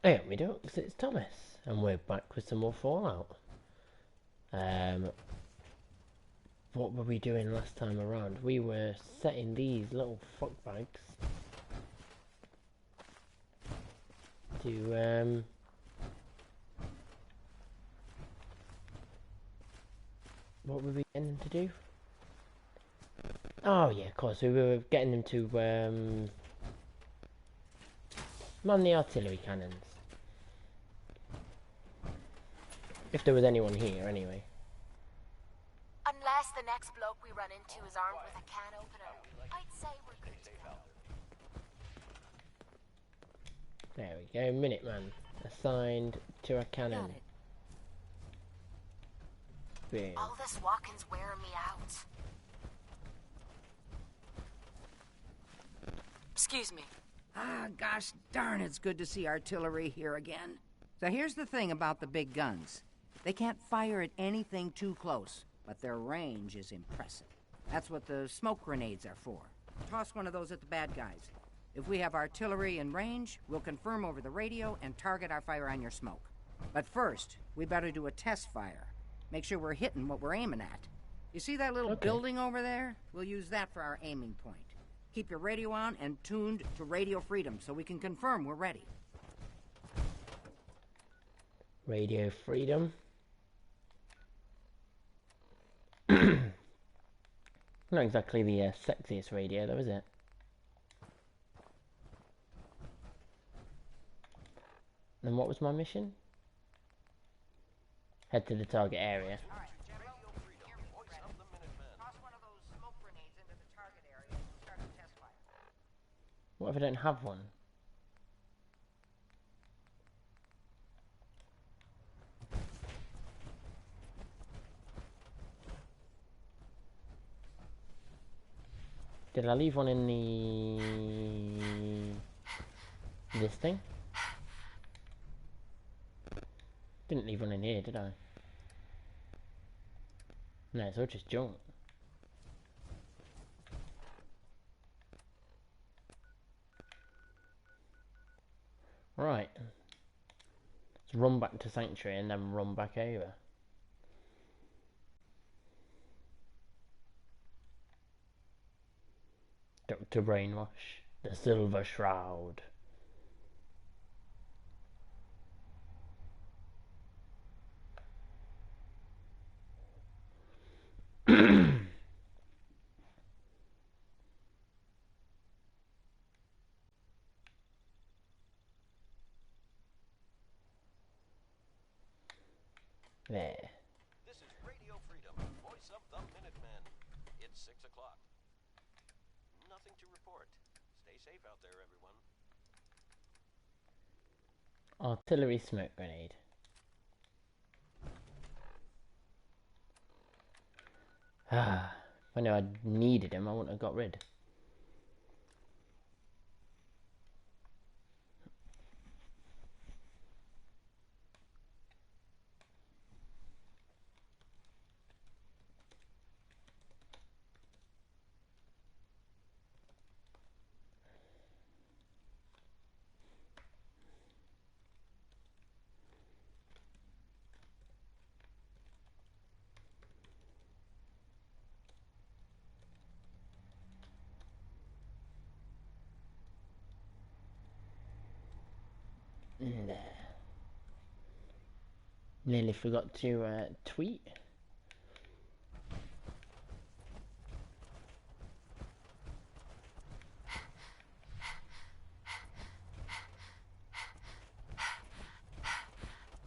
Hey, we don't, 'cause it's Thomas, and we're back with some more Fallout. Um, what were we doing last time around? We were setting these little fuck bags to what were we getting them to do? Oh yeah, of course, we were getting them to man the artillery cannons. If there was anyone here, anyway. Unless the next bloke we run into is armed with a can opener, I'd say we're good to go. There we go, Minuteman. Assigned to a cannon. Boom. All this walking's wearing me out. Excuse me. Ah, gosh darn, it's good to see artillery here again. So here's the thing about the big guns. They can't fire at anything too close, but their range is impressive. That's what the smoke grenades are for. Toss one of those at the bad guys. If we have artillery in range, we'll confirm over the radio and target our fire on your smoke. But first, we better do a test fire. Make sure we're hitting what we're aiming at. You see that little building over there? We'll use that for our aiming point. Keep your radio on and tuned to Radio Freedom so we can confirm we're ready. Radio Freedom. Not exactly the sexiest radio though, is it? And what was my mission? Head to the target area. What if I don't have one? Did I leave one in this thing? Didn't leave one in here, did I? No, it's all just junk. Right. Let's run back to Sanctuary and then run back over. Dr. Brainwash. The Silver Shroud. There. This is Radio Freedom, voice of the Minutemen. It's 6 o'clock. Nothing to report. Stay safe out there, everyone. Artillery smoke grenade. Ah, if I knew I needed him, I wouldn't have got rid. There. Nearly forgot to tweet.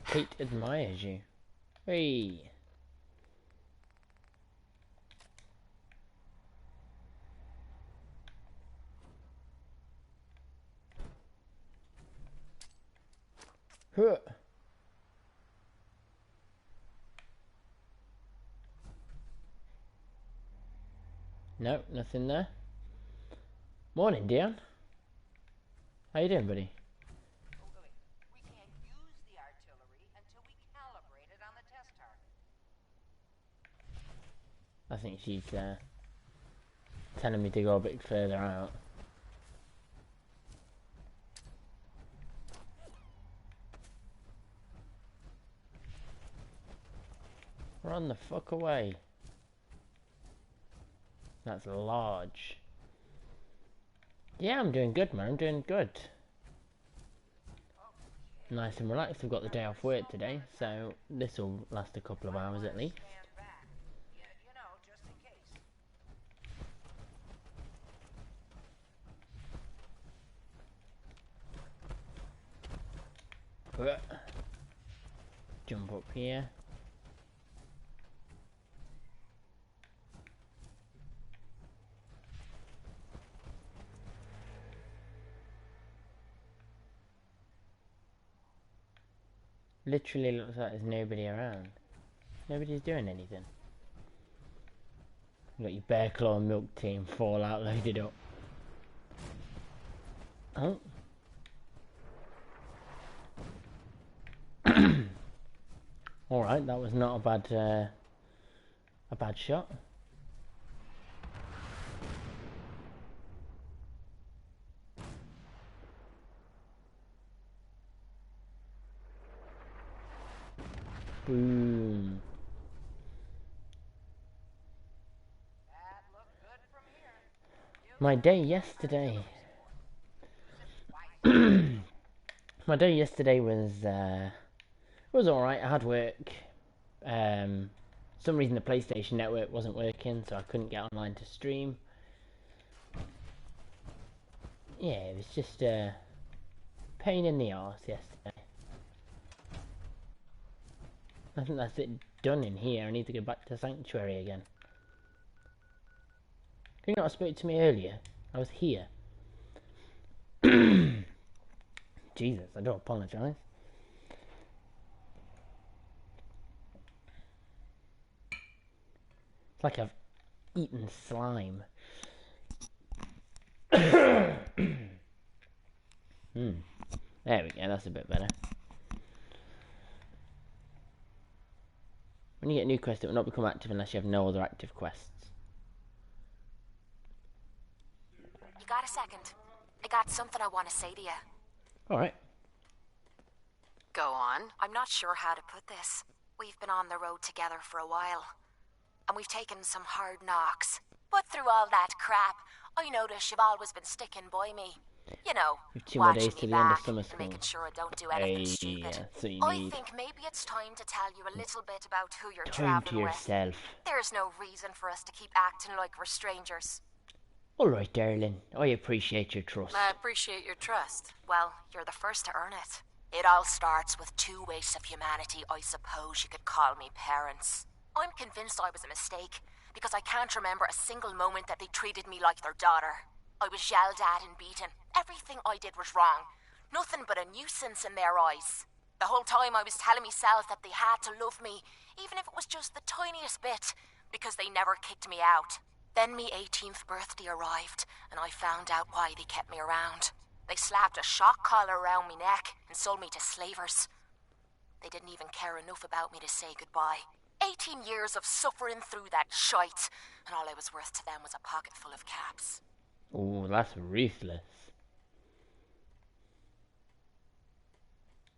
Kate admires you. Hey. Huh. No, nothing there. Morning, Dion. How you doing, buddy? We can't use the artillery until we calibrate it on the test target. I think she's telling me to go a bit further out. Run the fuck away. That's large. Yeah, I'm doing good, man. I'm doing good. Nice and relaxed. I've got the day off work today, so this will last a couple of hours at least. Jump up here. Literally looks like there's nobody around. Nobody's doing anything. You got your bear claw milk tea and Fallout loaded up. Oh. Alright, that was not a bad shot. Boom. My day yesterday. My day yesterday was alright. I had work. Some reason the PlayStation network wasn't working, so I couldn't get online to stream. Yeah, it was just a pain in the arse yesterday. I think that's it done in here. I need to go back to Sanctuary again. Did you not speak to me earlier? I was here. Jesus, I do apologise. It's like I've eaten slime. There we go, that's a bit better. When you get a new quest, it will not become active unless you have no other active quests. You got a second? I got something I want to say to you. Alright. Go on. I'm not sure how to put this. We've been on the road together for a while, and we've taken some hard knocks. But through all that crap, I notice you've always been sticking by me. You know, Two more watching days me to the end of back summer and school. making sure I don't do anything stupid. Yeah, so you I need think maybe it's time to tell you a little bit about who you're time to traveling with. yourself. There's no reason for us to keep acting like we're strangers. Alright, darling. I appreciate your trust. I appreciate your trust. Well, you're the first to earn it. It all starts with two wastes of humanity I suppose you could call me parents. I'm convinced I was a mistake, because I can't remember a single moment that they treated me like their daughter. I was yelled at and beaten. Everything I did was wrong. Nothing but a nuisance in their eyes. The whole time I was telling myself that they had to love me, even if it was just the tiniest bit, because they never kicked me out. Then me 18th birthday arrived, and I found out why they kept me around. They slapped a shock collar around me neck and sold me to slavers. They didn't even care enough about me to say goodbye. 18 years of suffering through that shite, and all I was worth to them was a pocket full of caps. Oh, that's ruthless.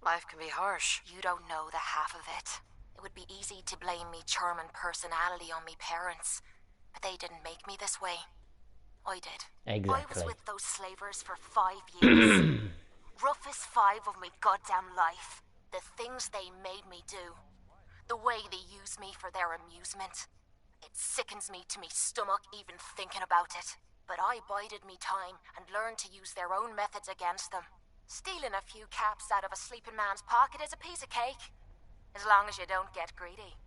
Life can be harsh. You don't know the half of it. It would be easy to blame me charm and personality on me parents, but they didn't make me this way. I did. Exactly. I was with those slavers for 5 years. Roughest 5 of my goddamn life. The things they made me do. The way they use me for their amusement. It sickens me to me stomach even thinking about it. But I bided me time and learned to use their own methods against them. Stealing a few caps out of a sleeping man's pocket is a piece of cake. As long as you don't get greedy.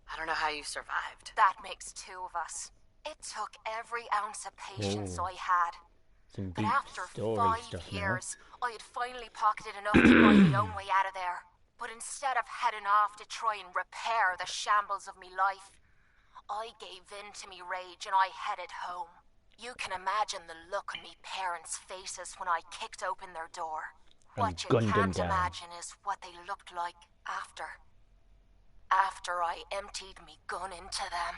I don't know how you survived. That makes 2 of us. It took every ounce of patience I had. Some But deep after story 5 stuff years, I had finally pocketed enough to buy my own way out of there. But instead of heading off to try and repair the shambles of me life, I gave in to me rage and I headed home. You can imagine the look on me parents' faces when I kicked open their door. What you gunned them can't down. imagine is what they looked like after. After I emptied me gun into them.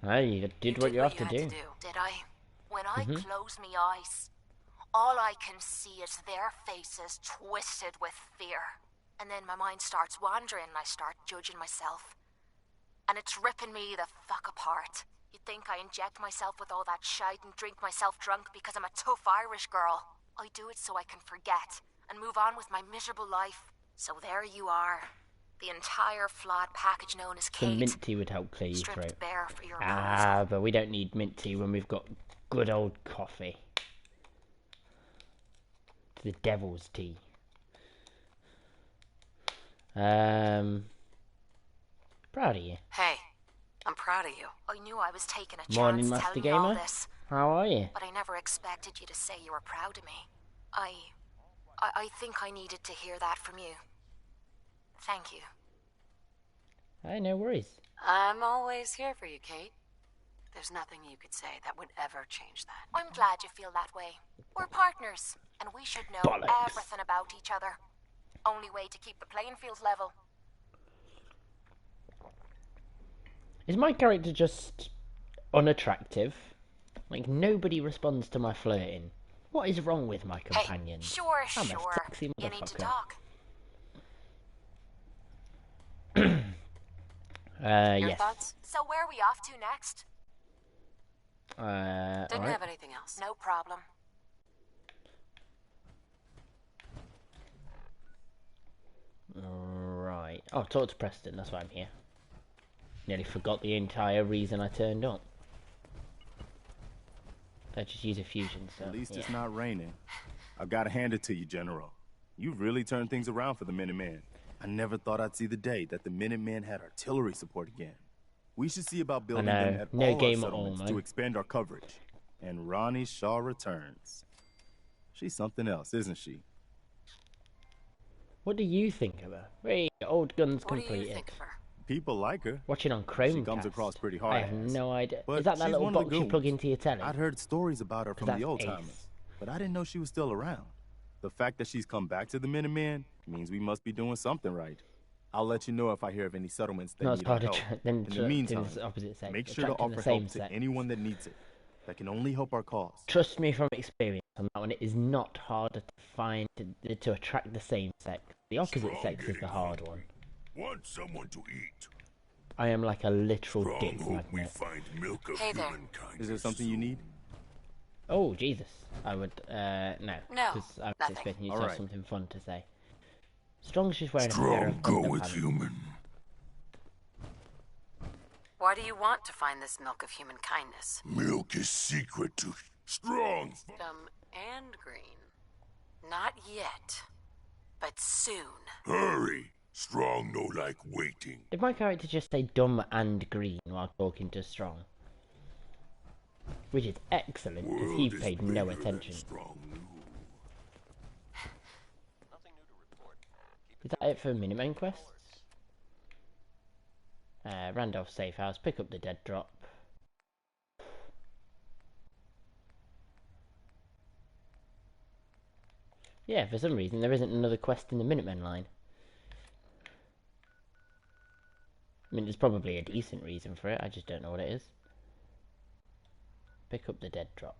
Well, you did what you have to do. Did I? When I closed me eyes, All I can see is their faces twisted with fear. And then my mind starts wandering and I start judging myself. And it's ripping me the fuck apart. You'd think I inject myself with all that shite and drink myself drunk because I'm a tough Irish girl. I do it so I can forget and move on with my miserable life. So there you are. The entire flawed package known as Some Kate. mint tea would help clear your throat. Stripped bare for your But we don't need mint tea when we've got good old coffee. The devil's tea. Proud of you. Hey, I'm proud of you. I knew I was taking a Morning, chance Master telling you all Gamer. this, How are you? but I never expected you to say you were proud of me. I think I needed to hear that from you. Thank you. Hey, no worries. I'm always here for you, Kate. There's nothing you could say that would ever change that. I'm glad you feel that way. We're partners, and we should know Bollocks. everything about each other. Only way to keep the playing field level. Is my character just unattractive? Like, nobody responds to my flirting. What is wrong with my companions? Hey, sure. I'm a sexy You need to motherfucker. talk. Your Yes. thoughts? So where are we off to next? Didn't Alright. have anything else. No problem. Right. Oh, talk to Preston, that's why I'm here. Nearly forgot the entire reason I turned up. I just use a fusion, so At least yeah. it's not raining. I've got to hand it to you, General. You've really turned things around for the Minutemen. I never thought I'd see the day that the Minutemen had artillery support again. We should see about building know. them at No all game our at all, settlements man. to expand our coverage. And Ronnie Shaw returns. She's something else, isn't she? What do you think of her? Hey, old guns What do completed. you think of her? People like her. Watching on Chromecast. She comes across pretty I hard. have no idea. But Is that she's little one of the box you goons. plug into your telly? I'd heard stories about her from that's the old ace. timers, but I didn't know she was still around. The fact that she's come back to the Minutemen means we must be doing something right. I'll let you know if I hear of any settlements that No, it's need our part of help. then In the doing meantime, this opposite sex. make sure to attracting the offer same help to sex. anyone that needs it. That can only help our cause. Trust me from experience on that one, it is not harder to find to attract the same sex. The opposite sex is the hard one. Want someone to eat. I am like a literal Strong dick hope we magnet. find milk of Hey there. humankind. Is there something you need? Oh, Jesus. I would, no. No, Because I was nothing. expecting you to have Alright. something fun to say. Strong's just wearing a pair Strong of go with underpants. human. Why do you want to find this milk of human kindness? Milk is secret to strong. And green. Not yet, but soon. Hurry. Strong no like waiting. Did my character just say dumb and green while talking to Strong? Which is excellent, because he World is paid no bigger than attention. Strong knew. Nothing new to report. Is that it for Minutemen quests? Randolph safe house, pick up the dead drop. Yeah, for some reason there isn't another quest in the Minutemen line. I mean, there's probably a decent reason for it, I just don't know what it is. Pick up the dead drop.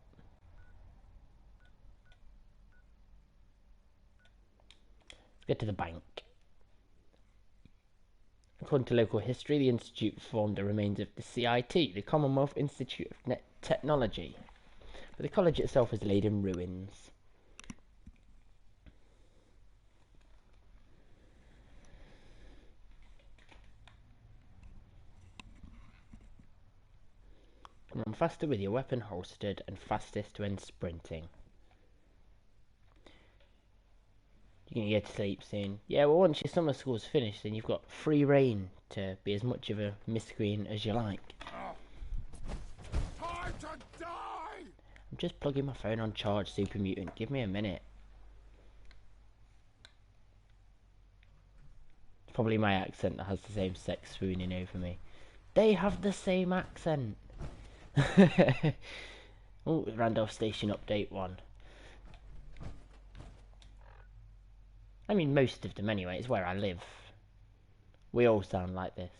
Let's get to the bank. According to local history, the institute formed the remains of the CIT, the Commonwealth Institute of Technology, but the college itself is laid in ruins. Run faster with your weapon holstered and fastest when sprinting. You're gonna get to sleep soon. Yeah, well, once your summer school's finished, then you've got free reign to be as much of a miscreant as you like. Time to die! I'm just plugging my phone on charge, Super Mutant. Give me a minute. It's probably my accent that has the same sex swooning over me. They have the same accent. Oh, Randolph Station update 1. I mean, most of them anyway. It's where I live. We all sound like this.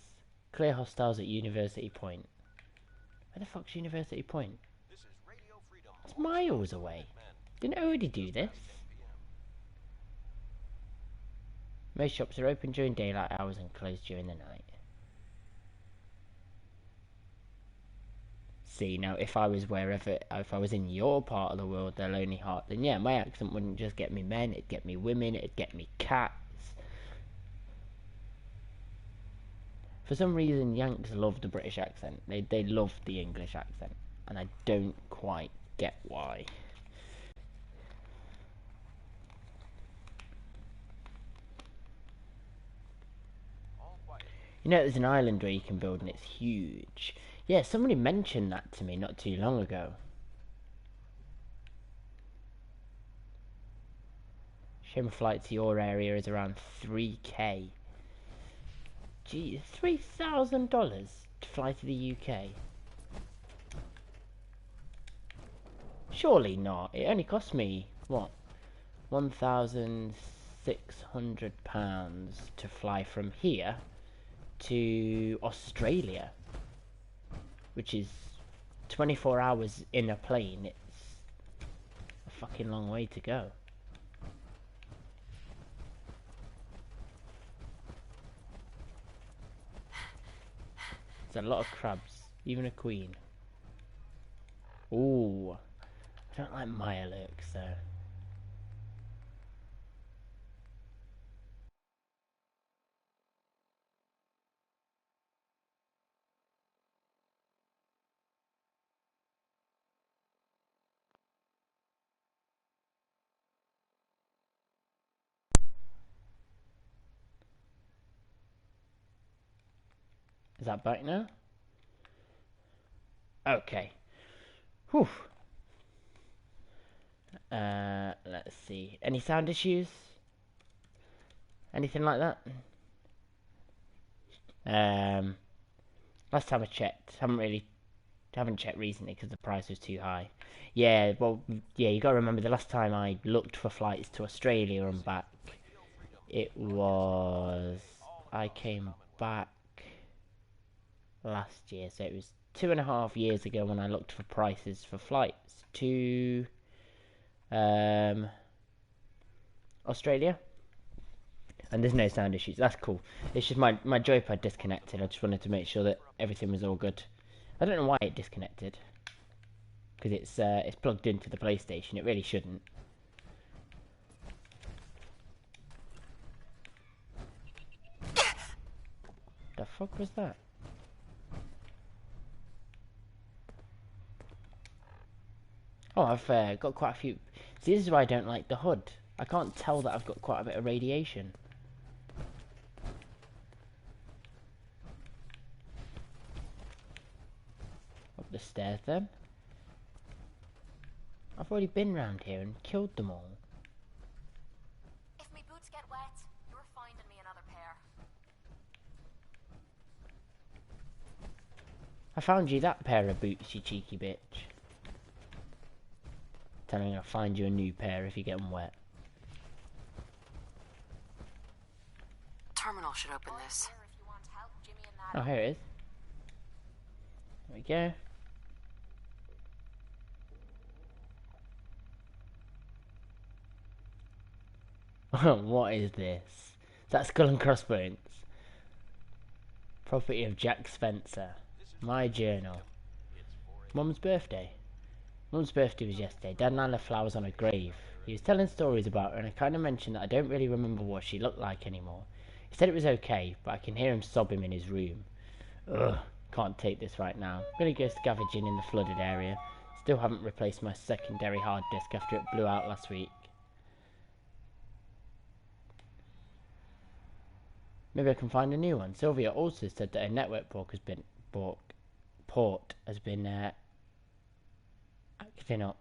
Clear hostiles at University Point. Where the fuck's University Point? This is Radio Freedom. It's miles away. Didn't already do this? Most shops are open during daylight hours and closed during the night. See, now if I was if I was in your part of the world, the Lonely Heart, then yeah, my accent wouldn't just get me men, it'd get me women, it'd get me cats. For some reason, Yanks love the British accent. They love the English accent, and I don't quite get why. You know, there's an island where you can build, and it's huge. Yeah, somebody mentioned that to me not too long ago. Shame a flight to your area is around 3k. Gee, $3,000 to fly to the UK. Surely not. It only cost me, what, £1,600 to fly from here to Australia, which is 24 hours in a plane. It's a fucking long way to go. There's a lot of crabs, even a queen. Ooh, I don't like Mirelurks though. Is that back now? Okay. Whew. Let's see. Any sound issues? Anything like that? Last time I checked, haven't checked recently because the price was too high. Yeah, well, yeah, you got to remember the last time I looked for flights to Australia and back, I came back last year, so it was 2.5 years ago when I looked for prices for flights to Australia. And there's no sound issues. That's cool. It's just my joypad disconnected. I just wanted to make sure that everything was all good. I don't know why it disconnected, because it's plugged into the PlayStation. It really shouldn't. The fuck was that? Oh, I've got quite a few. See, this is why I don't like the hood. I can't tell that I've got quite a bit of radiation. Up the stairs then. I've already been round here and killed them all. If me boots get wet, you're finding me another pair. I found you that pair of boots, you cheeky bitch. Telling me I'll find you a new pair if you get them wet. Terminal should open this. Here if you want help, Jimmy and Oh, Nat. here it is. There we go. What is this? Is that Skull and Crossbones? Property of Jack Spencer. My journal. Mum's birthday. Mum's birthday was yesterday. Dad and I left flowers on her grave. He was telling stories about her, and I kind of mentioned that I don't really remember what she looked like anymore. He said it was okay, but I can hear him sobbing in his room. Ugh, can't take this right now. I'm gonna go scavenging in the flooded area. Still haven't replaced my secondary hard disk after it blew out last week. Maybe I can find a new one. Sylvia also said that her network port has been acting up.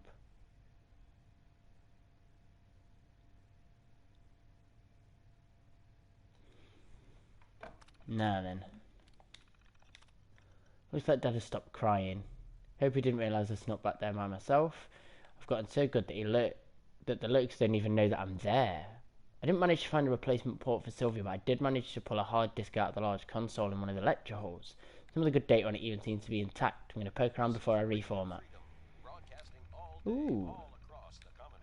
Now then. Looks like Dad has stopped crying. Hope he didn't realise I snuck back there by myself. I've gotten so good that the lurks don't even know that I'm there. I didn't manage to find a replacement port for Sylvia, but I did manage to pull a hard disk out of the large console in one of the lecture halls. Some of the good data on it even seems to be intact. I'm going to poke around before I reformat. Ooh.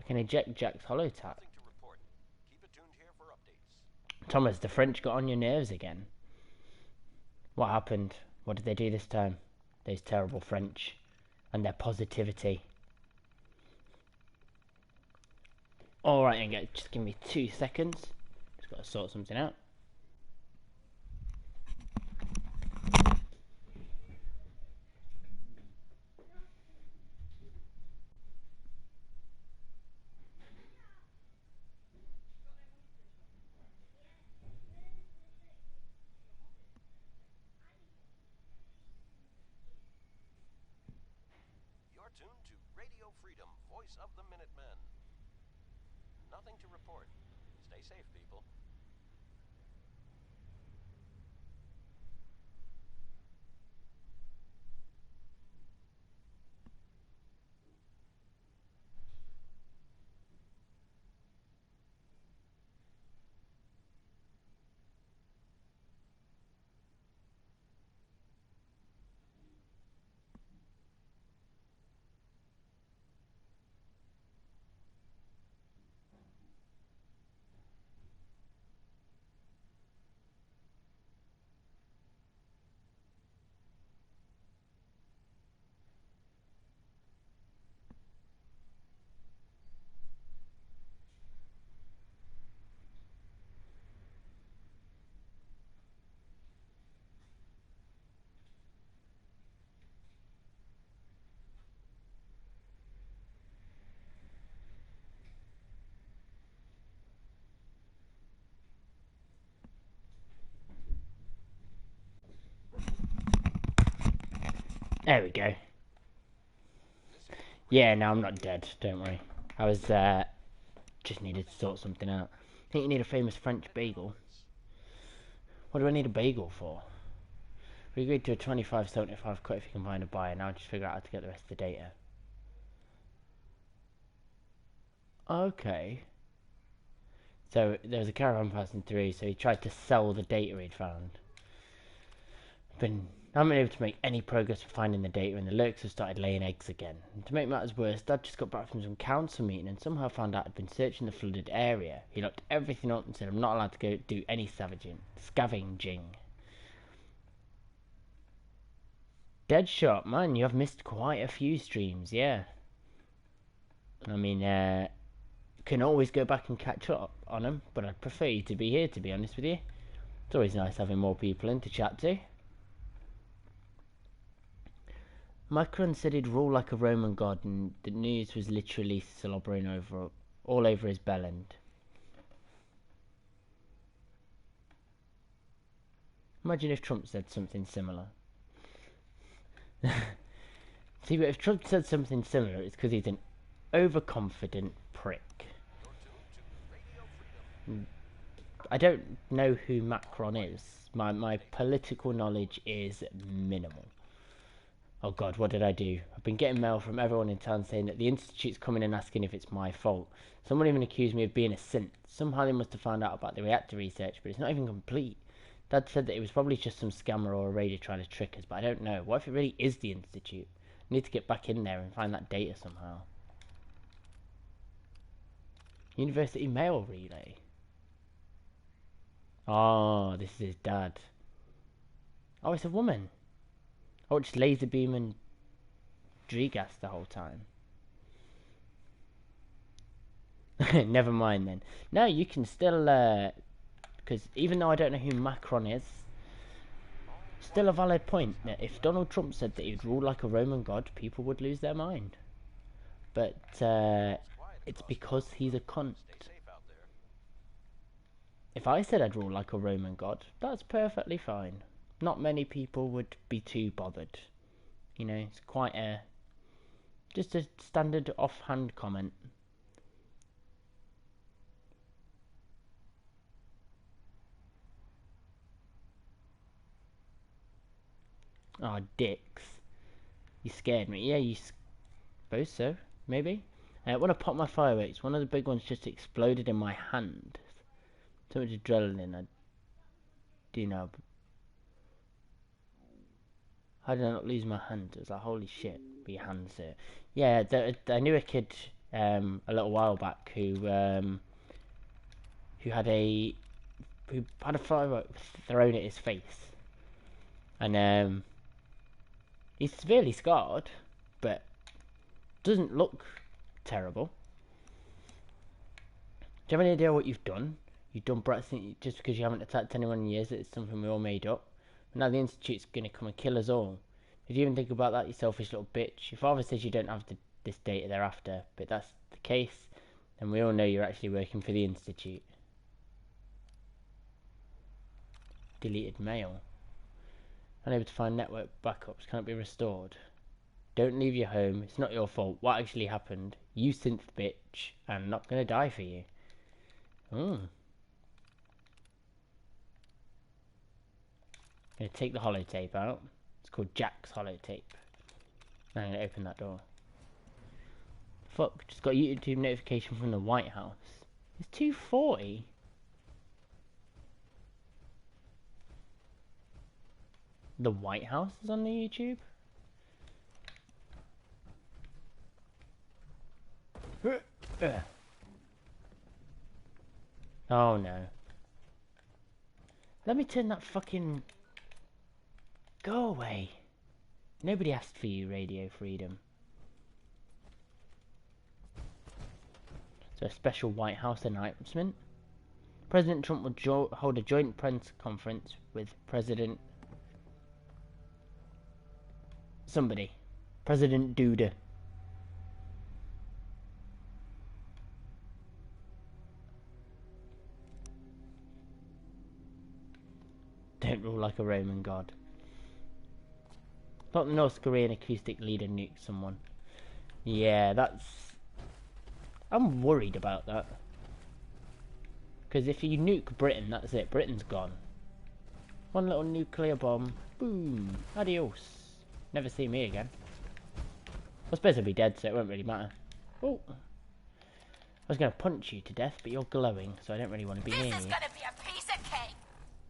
I can eject Jack's holotape. Nothing to report. Keep it tuned here for updates. Thomas, the French got on your nerves again. What happened? What did they do this time? Those terrible French. And their positivity. Alright, and just give me 2 seconds. Just got to sort something out. You're tuned to Radio Freedom, voice of the Minutemen. Nothing to report. Stay safe, people. There we go. Yeah, no, I'm not dead. Don't worry. I was, just needed to sort something out. I think you need a famous French bagel. What do I need a bagel for? We agreed to a 25.75 cut if you can find a buyer. Now just figure out how to get the rest of the data. Okay. So there was a caravan passing through, so he tried to sell the data he'd found. I haven't been able to make any progress with finding the data, and the lurks have started laying eggs again. And to make matters worse, Dad just got back from some council meeting and somehow found out I'd been searching the flooded area. He locked everything up and said I'm not allowed to go do any scavenging. Deadshot, man, you have missed quite a few streams, yeah. I mean, can always go back and catch up on them, but I'd prefer you to be here, to be honest with you. It's always nice having more people in to chat to. Macron said he'd rule like a Roman god, and the news was literally slobbering all over his bellend. Imagine if Trump said something similar. See, but if Trump said something similar, it's because he's an overconfident prick. I don't know who Macron is. My political knowledge is minimal. Oh God, what did I do? I've been getting mail from everyone in town saying that the Institute's coming and asking if it's my fault. Someone even accused me of being a synth. Somehow they must have found out about the reactor research, but it's not even complete. Dad said that it was probably just some scammer or a raider trying to trick us, but I don't know. What if it really is the Institute? I need to get back in there and find that data somehow. University mail relay. Oh, this is his dad. Oh, it's a woman. I watched Laserbeam and Dregas the whole time. Never mind then. No, you can still, because even though I don't know who Macron is, still a valid point that if Donald Trump said that he'd rule like a Roman god, people would lose their mind. But, it's because he's a cunt. If I said I'd rule like a Roman god, that's perfectly fine. Not many people would be too bothered. You know, it's quite just a standard offhand comment. Oh, dicks. You scared me. Yeah, you suppose so. Maybe. When I popped my fireworks, one of the big ones just exploded in my hand. So much adrenaline, I do know. How did I not lose my hand? It was like, holy shit, your hands hurt. Yeah, I knew a kid a little while back who had a firework thrown at his face, and he's severely scarred, but doesn't look terrible. Do you have any idea what you've done? You've done just because you haven't attacked anyone in years. It's something we all made up. But now the Institute's going to come and kill us all. Did you even think about that, you selfish little bitch? Your father says you don't have this data thereafter, but that's the case, and we all know you're actually working for the Institute. Deleted mail. Unable to find network backups. Can't be restored. Don't leave your home. It's not your fault. What actually happened? You synth bitch. I'm not going to die for you. I'm going to take the holotape out. It's called Jack's holotape. I'm going to open that door. Fuck, just got a YouTube notification from the White House. It's 2:40. The White House is on the YouTube? Oh no. Let me turn that fucking... Go away. Nobody asked for you, Radio Freedom. So a special White House announcement. President Trump will hold a joint press conference with President... somebody. President Duda. Don't rule like a Roman god. Thought the North Korean acoustic leader nuked someone. Yeah, that's... I'm worried about that. Because if you nuke Britain, that's it. Britain's gone. One little nuclear bomb. Boom. Adios. Never see me again. I'm supposed to be dead, so it won't really matter. Oh. I was going to punch you to death, but you're glowing, so I don't really want to be near you. This is gonna be a piece of cake!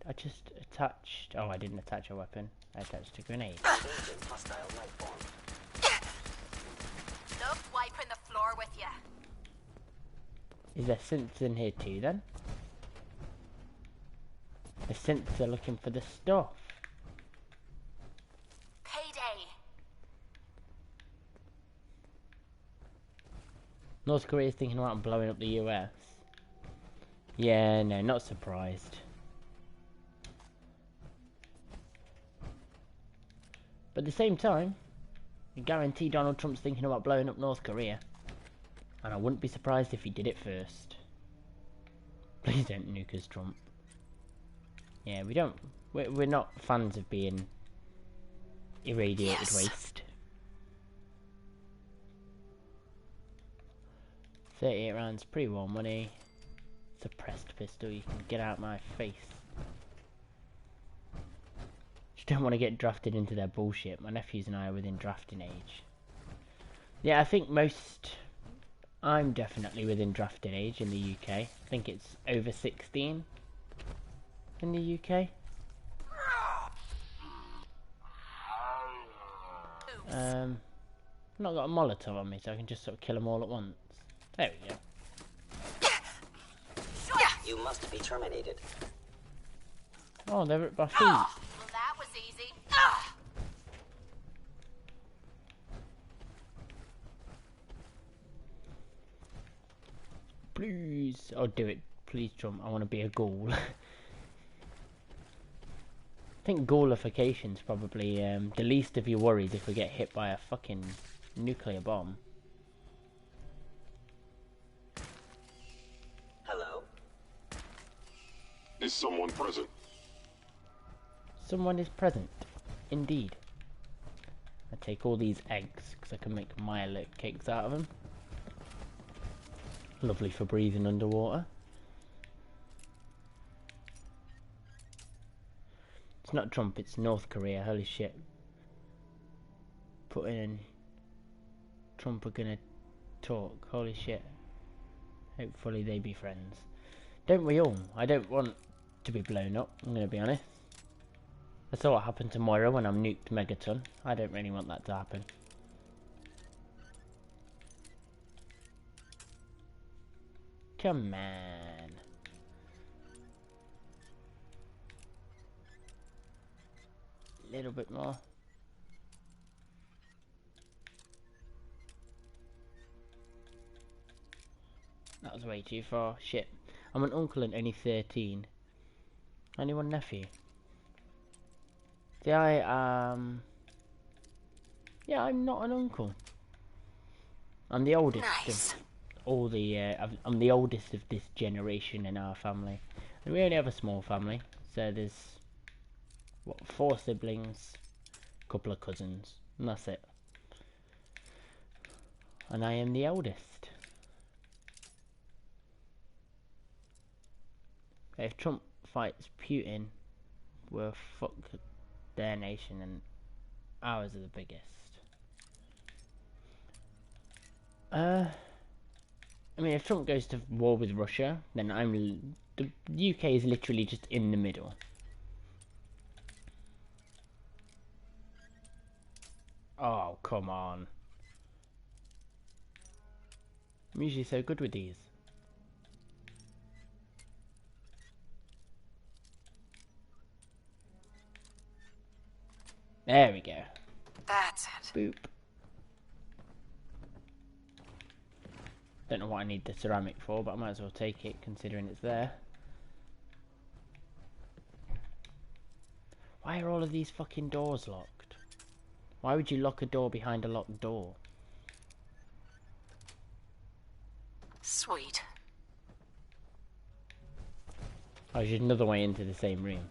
I just attached... Oh, I didn't attach a weapon. I attached a grenade. Look, wiping the floor with you. Is there synths in here too, then? The synths are looking for the stuff. Payday. North Korea's thinking about blowing up the US. Yeah, no, not surprised. But at the same time, I guarantee Donald Trump's thinking about blowing up North Korea. And I wouldn't be surprised if he did it first. Please don't nuke us, Trump. Yeah, we're not fans of being irradiated waste. 38 rounds, pretty well money. Suppressed pistol, you can get out my face. Just don't want to get drafted into their bullshit. My nephews and I are within drafting age. Yeah, I think I'm definitely within drafting age in the UK. I think it's over 16 in the UK. I've not got a Molotov on me, so I can just sort of kill them all at once. There we go. You must be terminated. Oh, they're at my feet. Well, that was easy. Please. Oh, do it. Please, Trump. I want to be a ghoul. I think ghoulification's probably the least of your worries if we get hit by a fucking nuclear bomb. Hello? Is someone present? Someone is present. Indeed. I take all these eggs because I can make Milo cakes out of them. Lovely for breathing underwater. It's not Trump, it's North Korea. Holy shit. Putin and Trump are gonna talk. Holy shit. Hopefully they be friends. Don't we all? I don't want to be blown up, I'm gonna be honest. I saw what happened to Moira when I'm nuked Megaton. I don't really want that to happen. Come on. A little bit more. That was way too far. Shit. I'm an uncle and only 13. Only one nephew. See, yeah, I'm not an uncle. I'm the oldest Nice. of all the, I'm the oldest of this generation in our family. And we only have a small family. So there's, what, 4 siblings, a couple of cousins, and that's it. And I am the eldest. If Trump fights Putin, we'll fuck their nation and ours are the biggest. I mean, if Trump goes to war with Russia, then the UK is literally just in the middle. Oh, come on. I'm usually so good with these. There we go. That's it. Boop. Don't know what I need the ceramic for, but I might as well take it considering it's there. Why are all of these fucking doors locked? Why would you lock a door behind a locked door? Sweet. Oh, there's another way into the same room.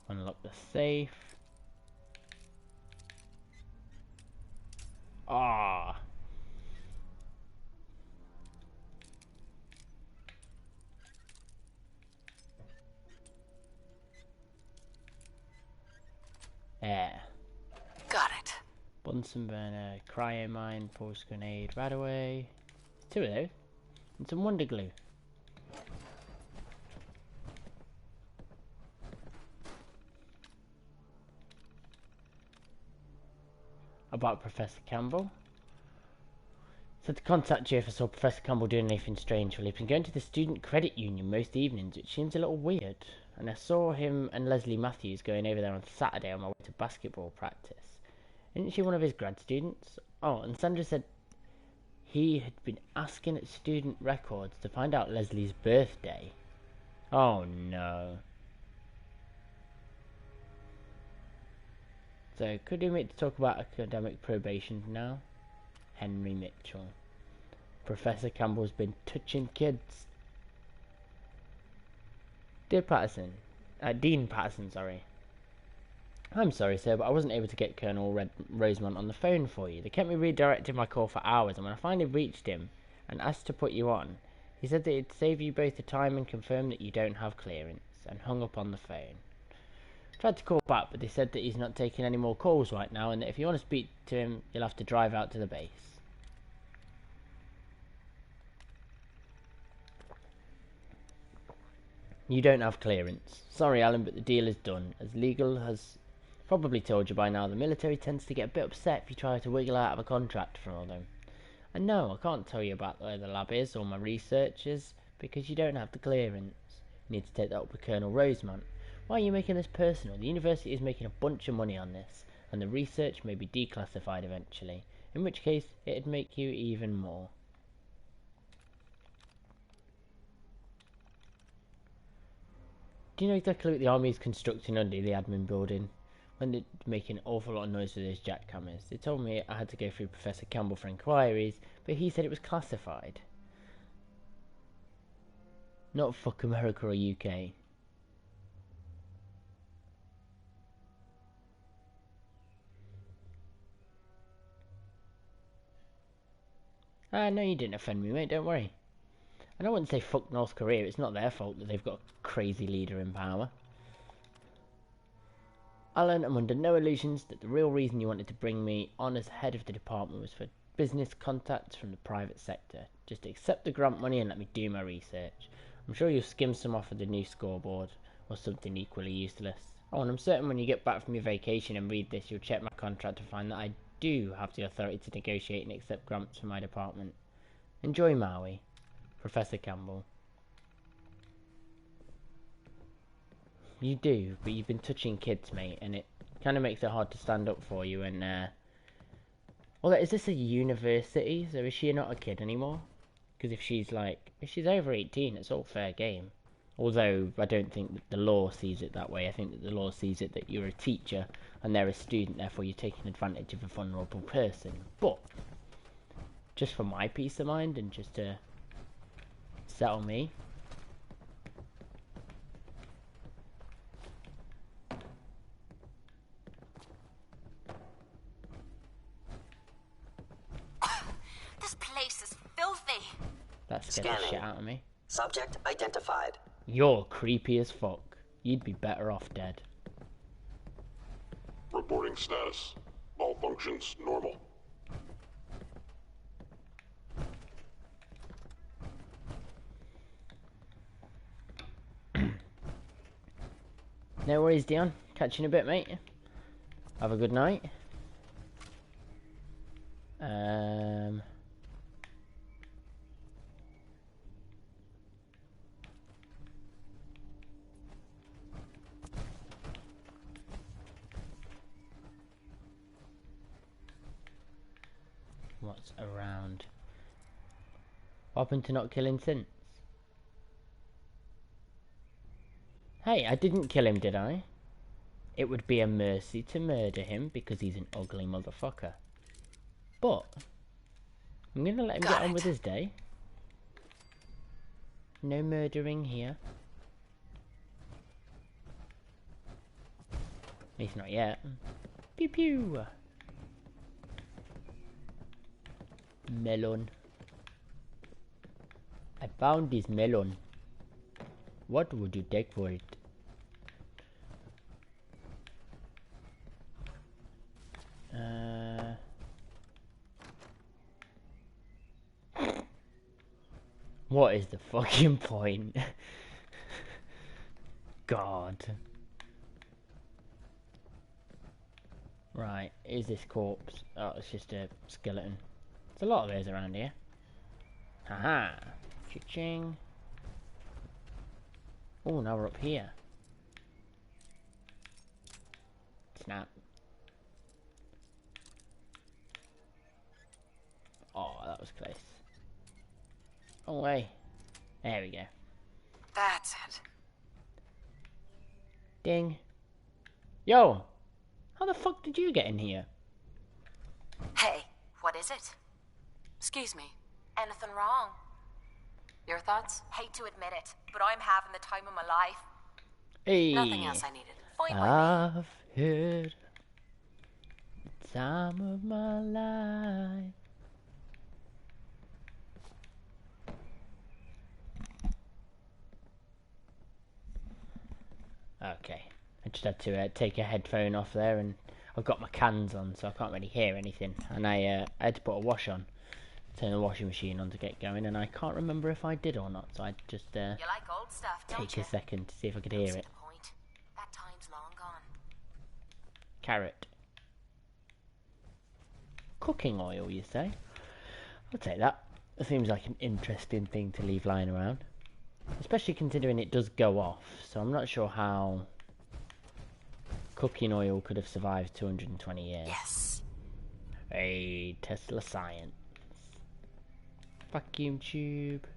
Unlock the safe. Ah. There. Got it. Bunsen burner, cryo mine, pulse grenade, right away. 2 of those. And some wonder glue. About Professor Campbell. Said to contact you if I saw Professor Campbell doing anything strange. Well, he's been going to the student credit union most evenings, which seems a little weird. And I saw him and Leslie Matthews going over there on Saturday on my way to basketball practice. Isn't she one of his grad students? Oh, and Sandra said he had been asking at student records to find out Leslie's birthday. Oh no. So, could we meet to talk about academic probation now? Henry Mitchell. Professor Campbell's been touching kids. Dean Patterson, sorry. I'm sorry, sir, but I wasn't able to get Colonel Rosemont on the phone for you. They kept me redirecting my call for hours, and when I finally reached him and asked to put you on, he said that it'd save you both the time and confirm that you don't have clearance, and hung up on the phone. Tried to call back, but they said that he's not taking any more calls right now, and that if you want to speak to him, you'll have to drive out to the base. You don't have clearance. Sorry, Alan, but the deal is done. As legal has probably told you by now, the military tends to get a bit upset if you try to wiggle out of a contract for them. And no, I can't tell you about where the lab is or my researchers, because you don't have the clearance. You need to take that up with Colonel Rosemont. Why are you making this personal? The university is making a bunch of money on this, and the research may be declassified eventually, in which case it'd make you even more. Do you know exactly what the army is constructing under the admin building? When they're making an awful lot of noise with those jackhammers. They told me I had to go through Professor Campbell for inquiries, but he said it was classified. Not fuck America or UK. Ah, no, you didn't offend me, mate, don't worry. And I wouldn't say fuck North Korea, it's not their fault that they've got a crazy leader in power. Alan, I'm under no illusions that the real reason you wanted to bring me on as head of the department was for business contacts from the private sector. Just accept the grant money and let me do my research. I'm sure you'll skim some off of the new scoreboard, or something equally useless. Oh, and I'm certain when you get back from your vacation and read this, you'll check my contract to find that I do have the authority to negotiate and accept grants for my department. Enjoy Maui, Professor Campbell. You do, but you've been touching kids, mate, and it kind of makes it hard to stand up for you. And well, is this a university? So is she not a kid anymore? Because if she's over 18, it's all fair game. Although I don't think that the law sees it that way. I think that the law sees it that you're a teacher and they're a student, therefore you're taking advantage of a vulnerable person. But just for my peace of mind and just to settle me. This place is filthy. That scared the shit out of me. Subject identified. You're creepy as fuck. You'd be better off dead. Reporting status. All functions normal. No worries, Dion. Catch you in a bit, mate. Have a good night. What's around? What happened to not killing since? Hey, I didn't kill him, did I? It would be a mercy to murder him because he's an ugly motherfucker. But I'm gonna let him get on with his day. No murdering here. At least not yet. Pew pew. Melon. I found this melon. What would you take for it? What is the fucking point? God. Right, is this corpse? Oh, it's just a skeleton. There's a lot of those around here. Haha. Cha-ching. Oh, now we're up here. Snap. Oh, that was close. Oh, way. There we go. That's it. Ding. Yo! How the fuck did you get in here? Hey, what is it? Excuse me. Anything wrong? Your thoughts? Hate to admit it, but I'm having the time of my life. Hey! Nothing else I needed. Fine by me. I've had the time of my life. Okay, I just had to take a headphone off there, and I've got my cans on, so I can't really hear anything. And I had to put a wash on, turn the washing machine on to get going, and I can't remember if I did or not. So I just You like old stuff, don't take you? a second to see if I could Don't hear see it. the point. That time's long gone. Carrot. Cooking oil, you say? I'll take that. It seems like an interesting thing to leave lying around. Especially considering it does go off, so I'm not sure how cooking oil could have survived 220 years. Yes. Hey, Tesla science. Vacuum tube.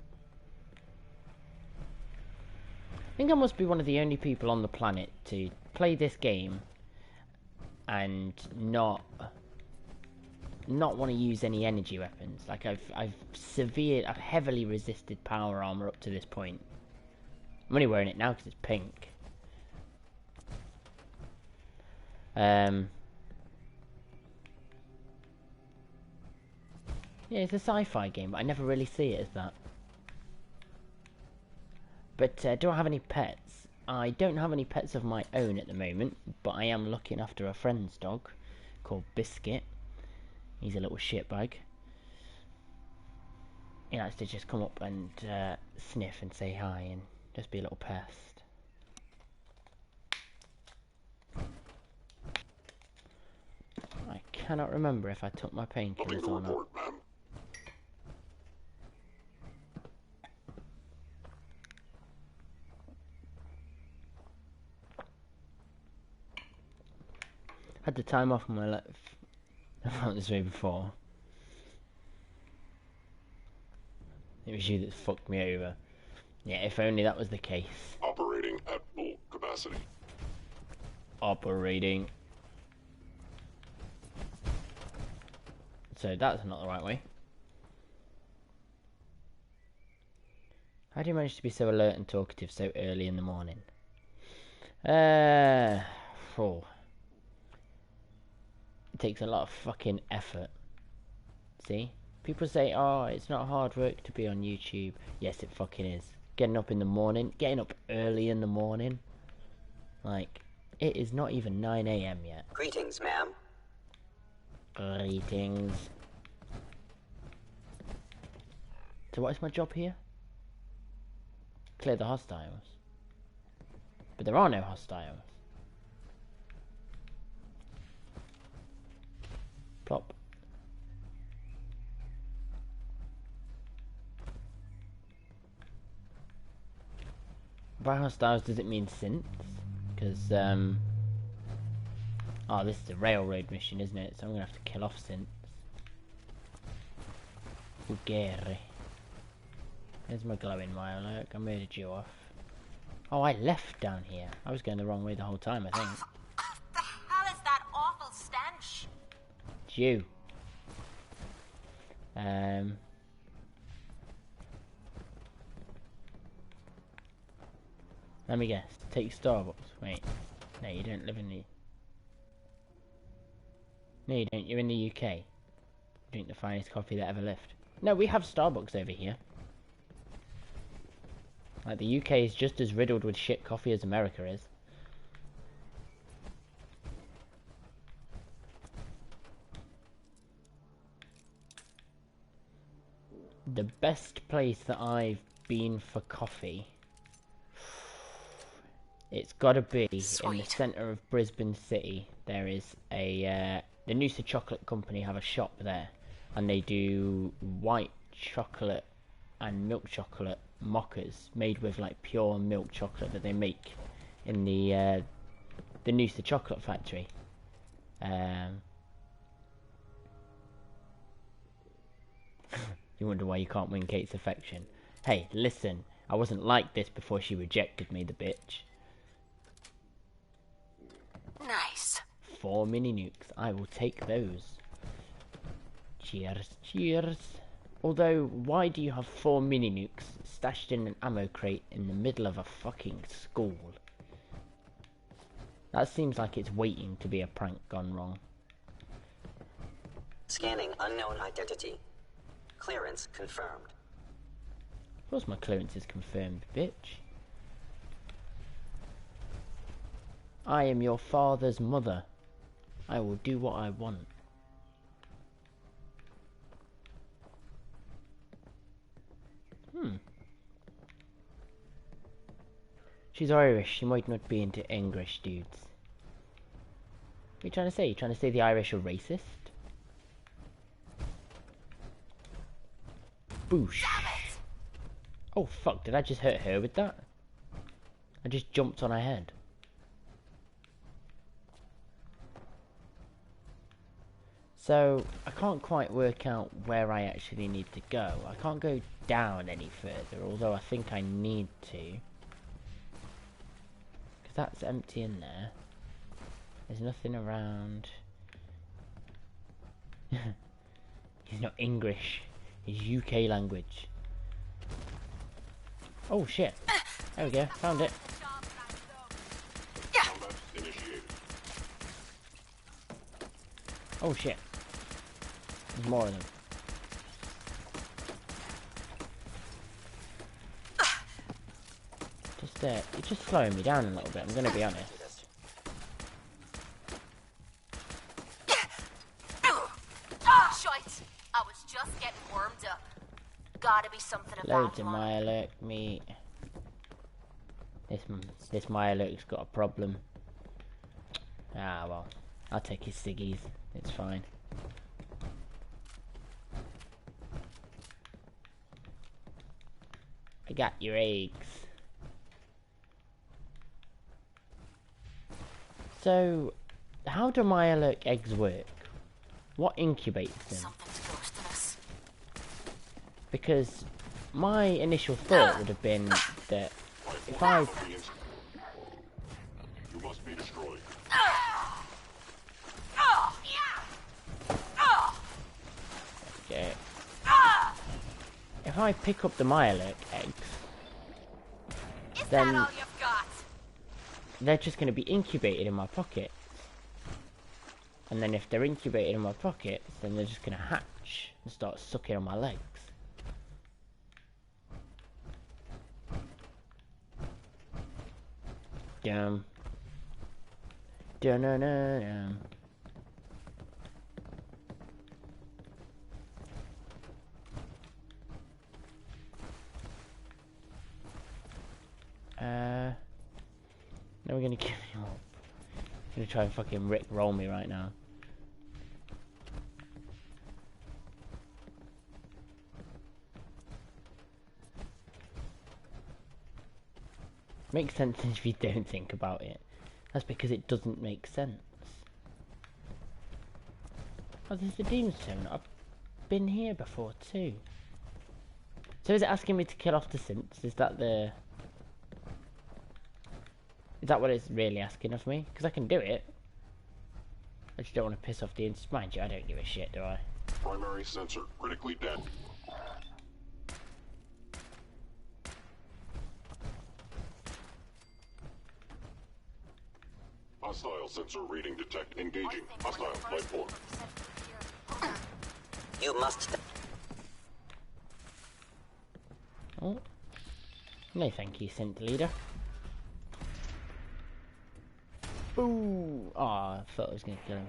I think I must be one of the only people on the planet to play this game and not want to use any energy weapons. Like I've heavily resisted power armor up to this point. I'm only wearing it now because it's pink. Yeah, it's a sci-fi game, but I never really see it as that. But do I have any pets? I don't have any pets of my own at the moment, but I am looking after a friend's dog called Biscuit. He's a little shitbag. He likes to just come up and sniff and say hi and just be a little pest. cannot remember if I took my Nothing painkillers to or not. report, ma'am. Had the time off my life. I felt this way before. It was you that fucked me over. Yeah, if only that was the case. Operating at full capacity. Operating. So that's not the right way. How do you manage to be so alert and talkative so early in the morning? Oh. It takes a lot of fucking effort. See? People say, oh, it's not hard work to be on YouTube. Yes, it fucking is. Getting up in the morning, getting up early in the morning. Like, it is not even 9 AM yet. Greetings, ma'am. Greetings. So what is my job here? Clear the hostiles. But there are no hostiles. Plop. By hostiles, does it mean synths? Because, oh, this is a railroad mission, isn't it? So I'm gonna have to kill off synths. Ugere. There's my glowing wire, look. I murdered you off. Oh, I left down here. I was going the wrong way the whole time, I think. The hell is that awful stench? It's you. Let me guess. Take Starbucks. Wait. No, you don't live in the... No, you don't. You're in the UK. You drink the finest coffee that ever lived. No, we have Starbucks over here. Like, the UK is just as riddled with shit coffee as America is. The best place that I've been for coffee... It's gotta be in the centre of Brisbane City. There is a... the Noosa Chocolate Company have a shop there. And they do white chocolate and milk chocolate mochas made with like pure milk chocolate that they make in the Noosa Chocolate Factory. You wonder why you can't win Kate's affection. Hey, listen, I wasn't like this before she rejected me, the bitch. Nice. 4 mini nukes, I will take those. Cheers, cheers. Although, why do you have 4 mini nukes stashed in an ammo crate in the middle of a fucking school? That seems like it's waiting to be a prank gone wrong. Scanning unknown identity. Clearance confirmed. Of course my clearance is confirmed, bitch. I am your father's mother. I will do what I want. She's Irish, she might not be into English dudes. What are you trying to say? You trying to say the Irish are racist? Boosh. Oh fuck, did I just hurt her with that? I just jumped on her head. So, I can't quite work out where I actually need to go. I can't go down any further, although I think I need to. Because that's empty in there. There's nothing around. He's not English. He's UK language. Oh shit. There we go, found it. Combat initiated. Oh shit. There's more of them. It's just slowing me down a little bit, I'm gonna be honest. Shite! I was just getting warmed up. Gotta be something about Loads of Mirelurk meat. This Mirelurk's got a problem. Ah well, I'll take his ciggies. It's fine. I got your eggs. So, how do Mirelurk eggs work? What incubates them? Something's ghosting us. Because my initial thought would have been that if I... You must be destroyed. Okay. If I pick up the Mirelurk eggs, then All you've got? they're just going to be incubated in my pocket. And then if they're incubated in my pockets, then they're just going to hatch and start sucking on my legs. Dum. Dun-dun-dun-dun. Now we're gonna give him up. He's gonna try and fucking Rick roll me right now. Makes sense if you don't think about it. That's because it doesn't make sense. Oh, there's the Demon's Tone. I've been here before too. So is it asking me to kill off the synths? Is that the... Is that what it's really asking of me? Because I can do it. I just don't want to piss off the instant. Mind you, I don't give a shit, do I? Primary sensor critically dead. Hostile sensor reading detect engaging. Hostile life form. You must. Oh. No thank you, synth leader. Ooh! Oh, I thought I was going to kill him.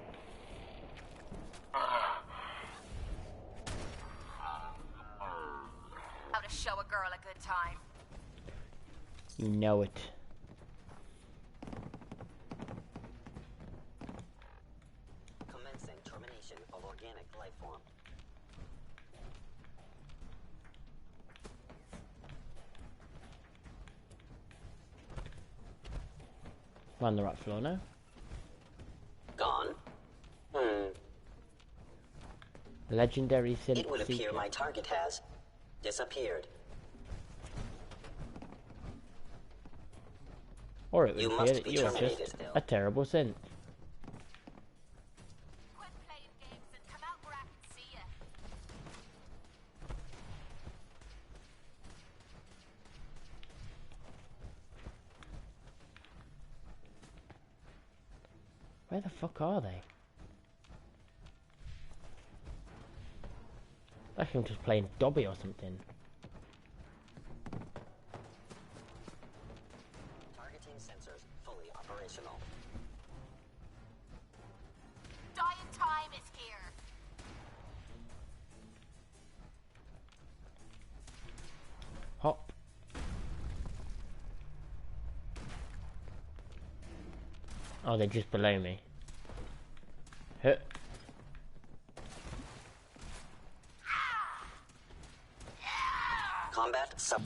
How to show a girl a good time. You know it. Commencing termination of organic life form. I'm on the right floor now. Gone. Legendary synth It would appear seeker. my target has disappeared. Or it would You appear must that be you are terminated. just a terrible synth. Quit playing games and come out where I can see you. Where the fuck are they? Like I'm just playing Dobby or something. Targeting sensors fully operational. Dying time is here. Hop. Oh, they're just below me. Huh. Combat sub.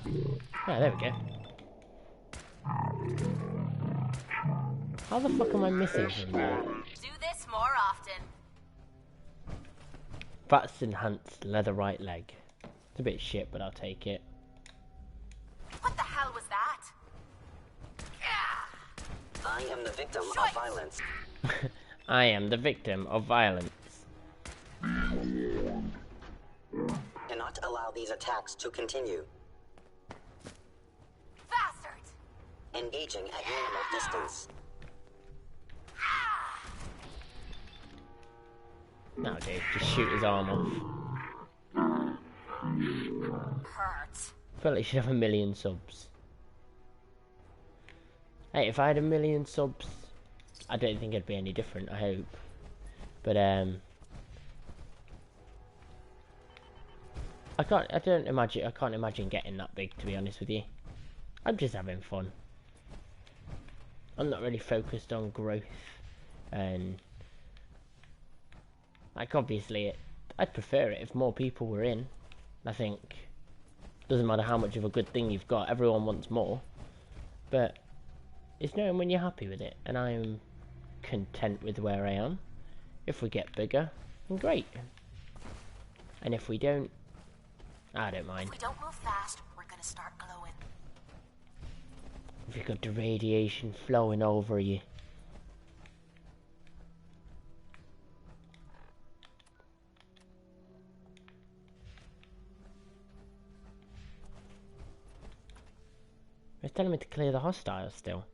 Yeah, there we go. How the fuck am I missing him there? Do this more often. Fats enhanced leather right leg. It's a bit shit, but I'll take it. What the hell was that? I am the victim of violence. I am the victim of violence. Cannot allow these attacks to continue. Bastards! Engaging at minimal distance. No, dude, just shoot his arm off. Hurt. I feel like he should have 1 million subs. Hey, if I had 1 million subs, I don't think it'd be any different, I hope. But, I can't imagine getting that big, to be honest with you. I'm just having fun. I'm not really focused on growth and Like, obviously, I'd prefer it if more people were in. I think doesn't matter how much of a good thing you've got, everyone wants more. But it's knowing when you're happy with it, and I'm content with where I am. If we get bigger, then great. And if we don't, I don't mind. If we don't move fast, we're gonna start glowing. If you've got the radiation flowing over you. It's telling me to clear the hostiles still.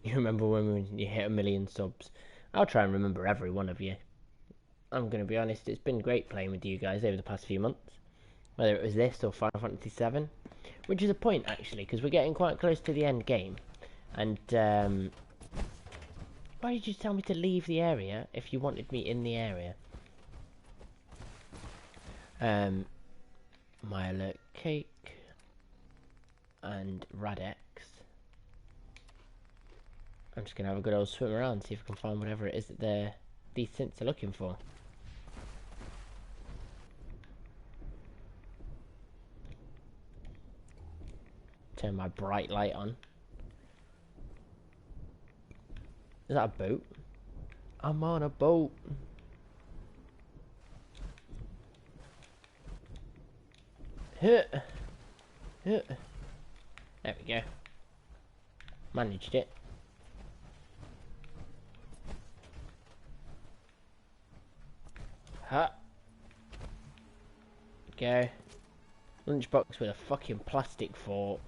You remember when you hit 1,000,000 subs? I'll try and remember every one of you. I'm going to be honest, it's been great playing with you guys over the past few months. Whether it was this or Final Fantasy VII. Which is a point, actually, because we're getting quite close to the end game. And, why did you tell me to leave the area if you wanted me in the area? My alert cake and Radex. I'm just gonna have a good old swim around, see if I can find whatever it is that these synths are looking for. Turn my bright light on. Is that a boat? I'm on a boat. There we go. Managed it. Ha. Go. Lunchbox with a fucking plastic fork.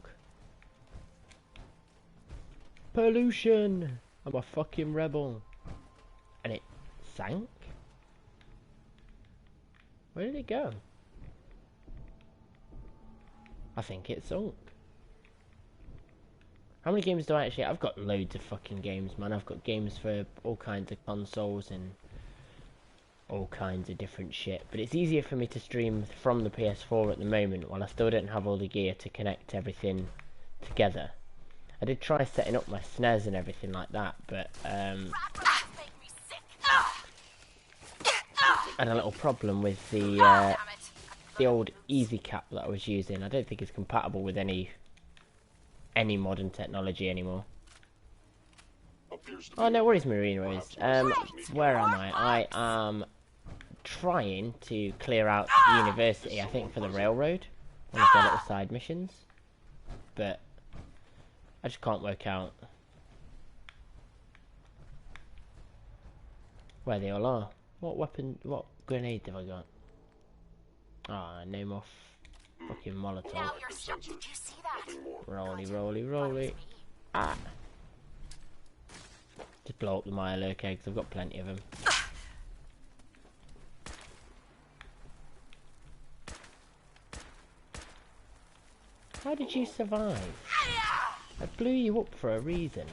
Pollution! I'm a fucking rebel. And it sank? Where did it go? I think it sunk. How many games do I actually... I've got loads of fucking games, man. I've got games for all kinds of consoles and all kinds of different shit. But it's easier for me to stream from the PS4 at the moment while I still don't have all the gear to connect everything together. I did try setting up my SNES and everything like that, but I had a little problem with the old Easy Cap that I was using. I don't think it's compatible with any modern technology anymore. Oh, no worries, Marinos. Where am I? I am trying to clear out university, I think, for the railroad. One of their little side missions. But I just can't work out where they all are. What weapon, what grenade have I got? Ah, no more fucking Molotov. Now you're stuck. Did you see that? Rolly, rolly, rolly. Ah. Just blow up the Milo kegs, I've got plenty of them. How did you survive? I blew you up for a reason.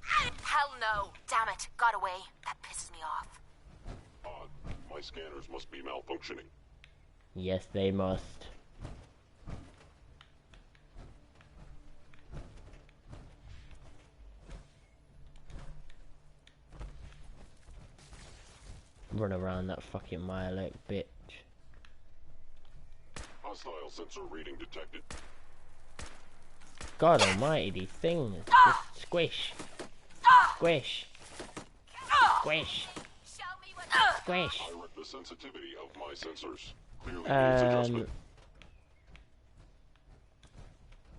Hell no! Damn it! Got away. That pisses me off. My scanners must be malfunctioning. Yes, they must. Run around that fucking Milo bitch. Hostile sensor reading detected. God almighty, these things. Just squish. Squish. Squish. Squish. I read the sensitivity of my sensors. Clearly needs adjustment.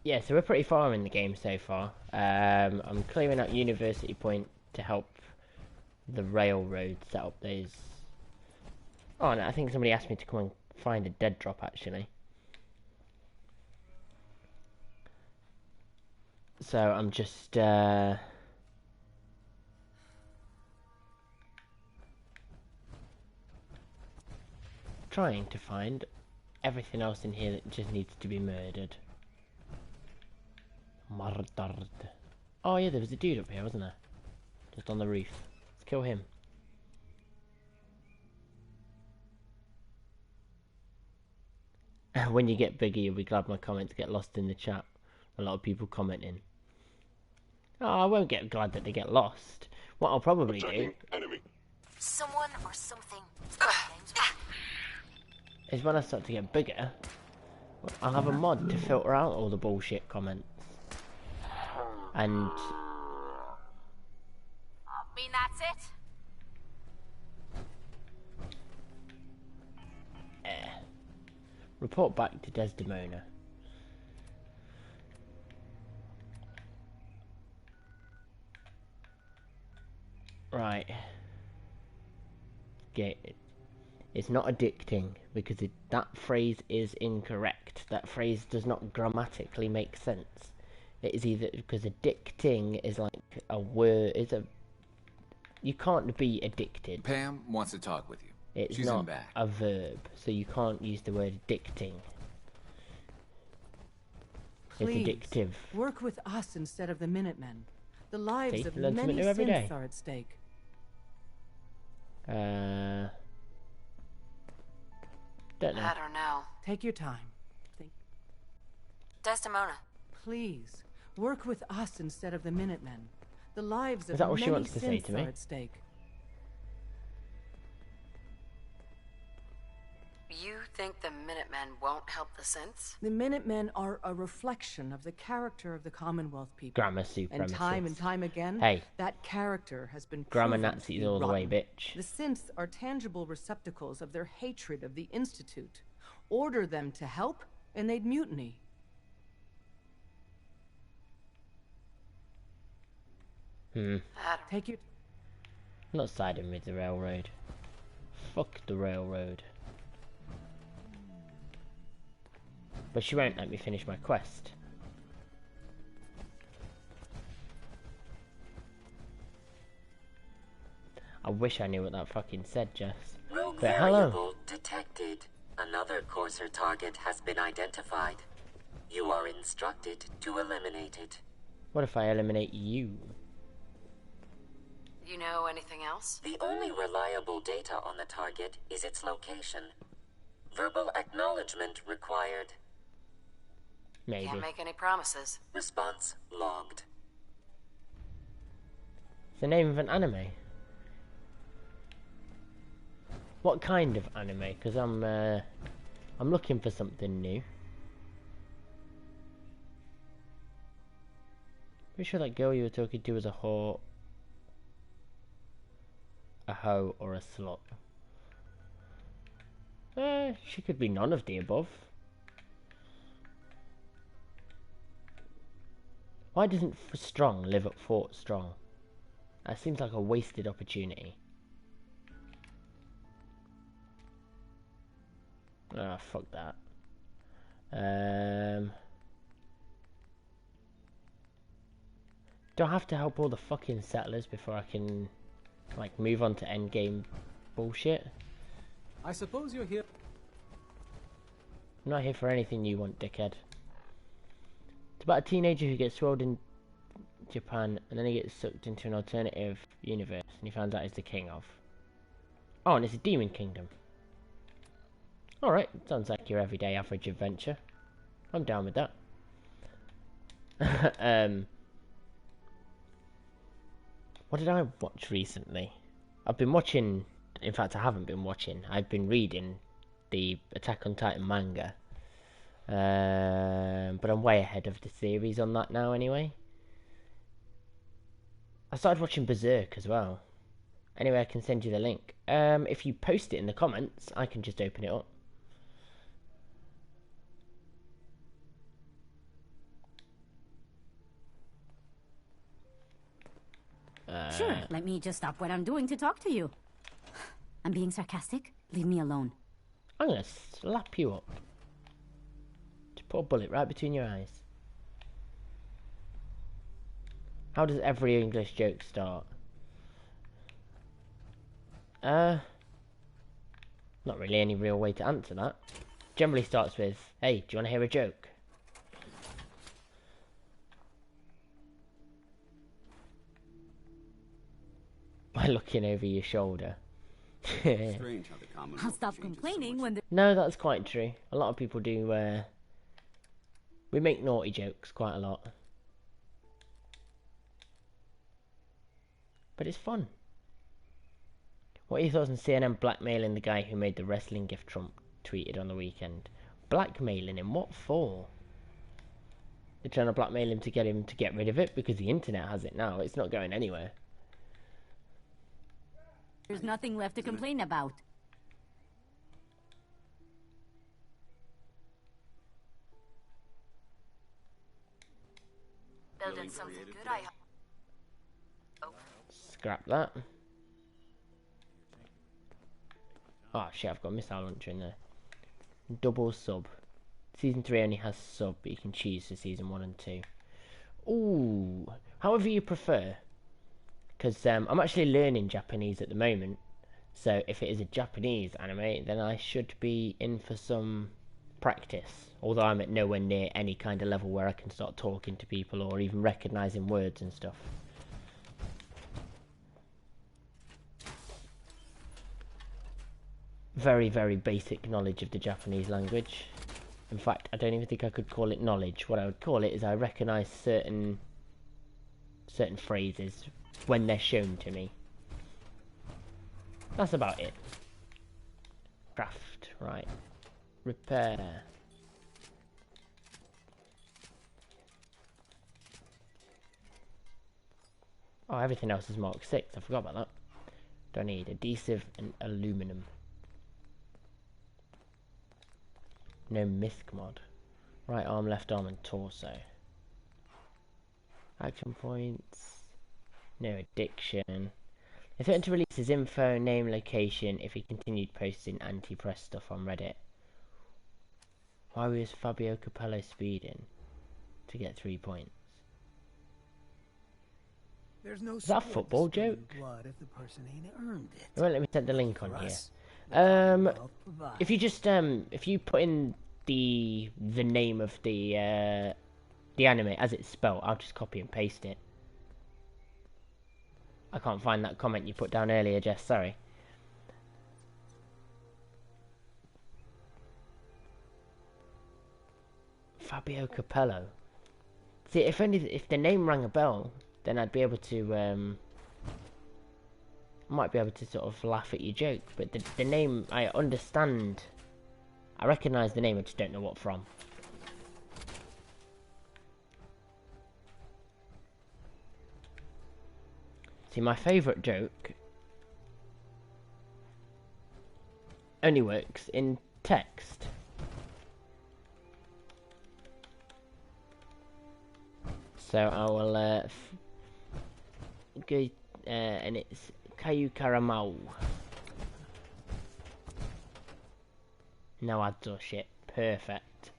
Yeah, so we're pretty far in the game so far. I'm clearing out University Point to help the railroad set up those... Oh, no, I think somebody asked me to come and find a dead drop, actually. So I'm just trying to find everything else in here that just needs to be murdered. Murdered. Oh yeah, there was a dude up here, wasn't there? Just on the roof. Let's kill him. When you get bigger, you'll be glad my comments get lost in the chat. A lot of people commenting. Oh, I won't get glad that they get lost. What I'll probably do Enemy. Someone or something. is when I start to get bigger, I'll have a mod to filter out all the bullshit comments. And Mean that's it? report back to Desdemona. Right. Get it's not addicting because that phrase is incorrect. That phrase does not grammatically make sense. It is either because addicting is like a word. You can't be addicted. Pam wants to talk with you. It's She's not in back. a verb, so you can't use the word addicting. Please, it's addictive. work with us instead of the Minutemen. The lives See, of learn something many new every day. synths are at stake. Don't know. I don't know. Take your time. Desdemona. Please, work with us instead of the Minutemen. The lives Is of that what many she wants to say synths to me? are at stake. You think the Minutemen won't help the synths? The Minutemen are a reflection of the character of the Commonwealth people. Grammar supremacists. And time again, Hey. that character has been Grammar proven to Nazis be all the way, rotten. bitch. The synths are tangible receptacles of their hatred of the Institute. Order them to help, and they'd mutiny. Take your... I'm not siding with the railroad. Fuck the railroad. But she won't let me finish my quest. I wish I knew what that fucking said, Jess. Rogue But hello. variable detected. Another courser target has been identified. You are instructed to eliminate it. What if I eliminate you? You know anything else? The only reliable data on the target is its location. Verbal acknowledgement required. Maybe. Can't make any promises. Response logged. It's the name of an anime. What kind of anime? Because I'm looking for something new. Pretty sure that girl you were talking to was a whore, a hoe, or a slut. She could be none of the above. Why doesn't Strong live at Fort Strong? That seems like a wasted opportunity. Ah, fuck that. Do I have to help all the fucking settlers before I can, like, move on to endgame bullshit? I suppose you're here. I'm not here for anything you want, dickhead. It's about a teenager who gets swelled in Japan and then he gets sucked into an alternative universe and he finds out he's the king of. Oh, and it's a demon kingdom. Alright, sounds like your everyday average adventure. I'm down with that. What did I watch recently? I've been watching... In fact, I haven't been watching. I've been reading the Attack on Titan manga. But I'm way ahead of the series on that now anyway. I started watching Berserk as well. Anyway, I can send you the link. If you post it in the comments, I can just open it up. Sure, let me just stop what I'm doing to talk to you. I'm being sarcastic. Leave me alone. I'm gonna slap you up. Just put a bullet right between your eyes. How does every English joke start? Not really any real way to answer that. Generally starts with, hey, do you want to hear a joke? by looking over your shoulder. Strange how the common. I'll stop complaining when the... No, that's quite true. A lot of people do. We make naughty jokes quite a lot, but it's fun. What are your thoughts on CNN blackmailing the guy who made the wrestling gift Trump tweeted on the weekend? Blackmailing him? What for? They're trying to blackmail him to get rid of it because the internet has it now. It's not going anywhere. There's nothing left to complain about. Building something good, I hope. Scrap that. Oh shit, I've got a missile launcher in there. Double sub. Season 3 only has sub, but you can choose for Season 1 and 2. Ooh, however you prefer. Because I'm actually learning Japanese at the moment. So if it is a Japanese anime, then I should be in for some practice. Although I'm at nowhere near any kind of level where I can start talking to people or even recognising words and stuff. Very, very basic knowledge of the Japanese language. In fact, I don't even think I could call it knowledge. What I would call it is I recognise certain phrases when they're shown to me. That's about it. Craft, right. Repair. Oh, everything else is Mark 6. I forgot about that. Don't need adhesive and aluminum. No misc mod. Right arm, left arm and torso. Action points. No addiction. He threatened to release his info, name, location if he continued posting anti-press stuff on Reddit. Why was Fabio Capello speeding? To get 3 points. There's no Is that a football joke? blood if the person ain't earned it. It won't let me send the link on here. If you just if you put in the name of the anime as it's spelled, I'll just copy and paste it. I can't find that comment you put down earlier, Jess, sorry. Fabio Capello. See, if the name rang a bell, then I'd be able to might be able to sort of laugh at your joke, but the name, I understand. I recognise the name, I just don't know what from. See, my favourite joke only works in text. So I will go, and it's Caillou Caramel. No ads or shit. Perfect.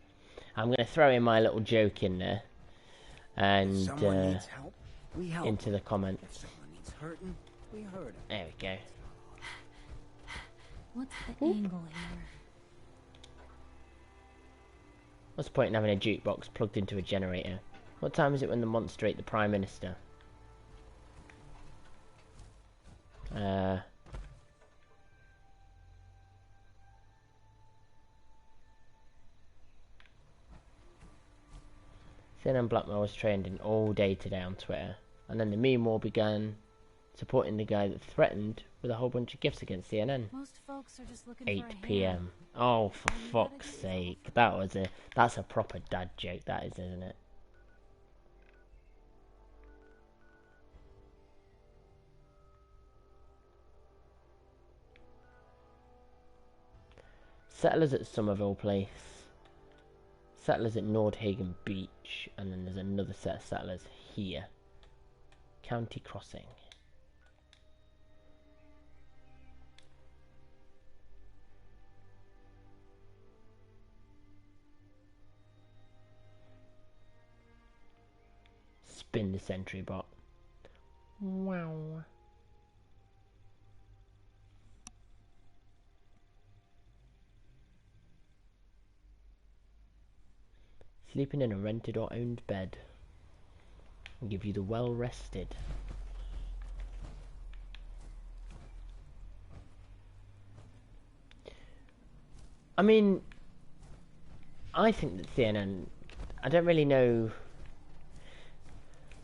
I'm going to throw in my little joke in there. And Someone needs help, we help. Into the comments. If someone needs hurting, we hurt him. There we go. What's the angle here? What's the point in having a jukebox plugged into a generator? What time is it when the monster ate the Prime Minister? CNN blackmail was trending all day today on Twitter, and then the meme war began supporting the guy that threatened with a whole bunch of gifts against CNN. Most folks are just looking 8 for a hand. PM. Oh, for fuck's sake. That's a proper dad joke, that is, isn't it? Settlers at Somerville Place. Settlers at Nordhagen Beach. And then there's another set of settlers here. County Crossing. Spin the sentry bot. Wow. Sleeping in a rented or owned bed will give you the well rested. I mean, I think that CNN, I don't really know.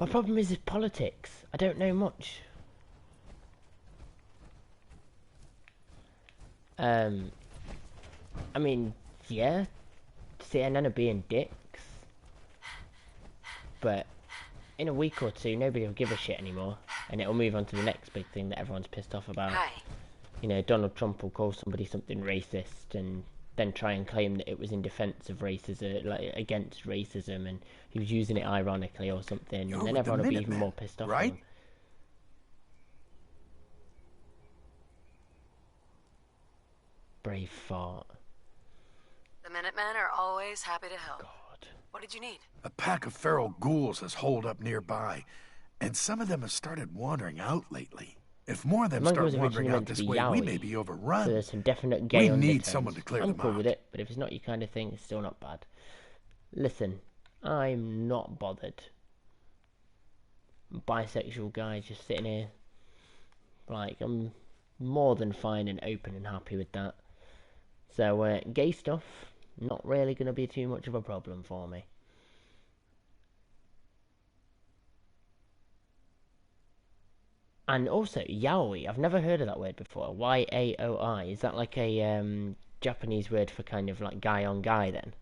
My problem is politics. I don't know much. I mean, yeah, CNN are being dicks, but in a week or two, nobody will give a shit anymore, and it'll move on to the next big thing that everyone's pissed off about. Hi. You know, Donald Trump will call somebody something racist, and then try and claim that it was in defense of racism, like against racism, and he was using it ironically or something, You're and then with the everyone will be even Minutemen, more pissed off. right? At him. Brave fart. The Minutemen are always happy to help. God. What did you need? A pack of feral ghouls has holed up nearby, and some of them have started wandering out lately. If more of them Monkey start was wandering originally out meant to this be way, we yaoi, may be overrun. so there's some definite gay We undertones. need someone to clear I'm them cool out. with it, but if it's not your kind of thing, it's still not bad. Listen, I'm not bothered. Bisexual guy just sitting here, like, I'm more than fine and open and happy with that. So, gay stuff, not really going to be too much of a problem for me. And also, yaoi, I've never heard of that word before. Y-A-O-I. Is that like a Japanese word for kind of like guy on guy then?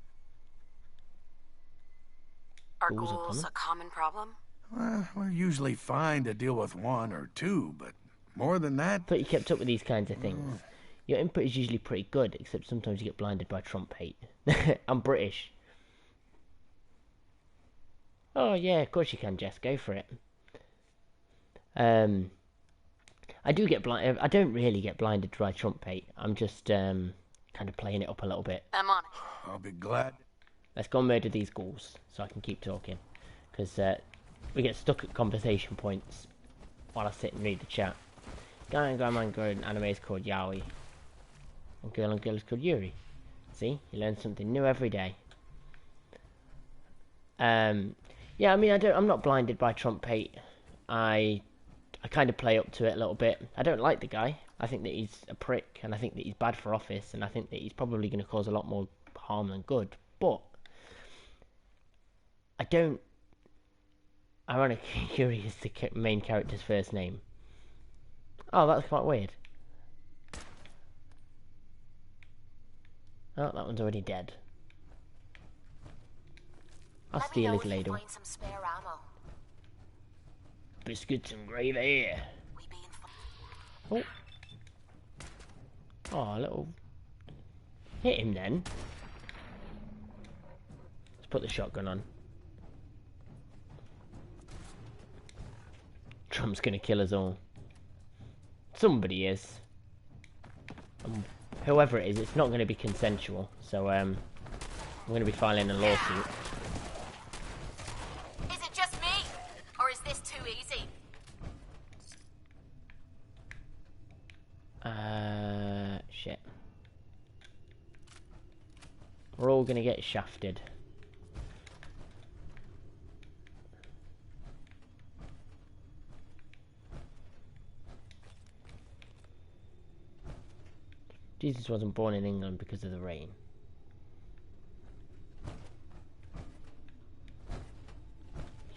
Are ghouls a common problem? Well, we're usually fine to deal with one or two, but more than that... I thought you kept up with these kinds of things. Your input is usually pretty good, except sometimes you get blinded by Trump hate. I'm British. Oh yeah, of course you can, Jess. Go for it. I do get blind. I don't really get blinded by Trump hate. I'm just kind of playing it up a little bit. I'm on it. I'll be glad. Let's go and murder these ghouls so I can keep talking, because we get stuck at conversation points while I sit and read the chat. Guy and guy man girl in anime is called yaoi, and girl is called yuri. See, you learn something new every day. Yeah, I mean, I'm not blinded by Trump hate. I kind of play up to it a little bit. I don't like the guy. I think that he's a prick, and I think that he's bad for office, and I think that he's probably going to cause a lot more harm than good. But I don't. Ironically, Yuri is the main character's first name. Oh, that's quite weird. Oh, that one's already dead. I'll steal his ladle. Find some spare ammo. Biscuits and gravy. Oh. Oh, a little... Hit him then. Let's put the shotgun on. Trump's gonna kill us all. Somebody is. Whoever it is, it's not gonna be consensual. So, I'm gonna be filing a lawsuit. Is it just me? Or is this too easy? Shit. We're all gonna get shafted. Jesus wasn't born in England because of the rain.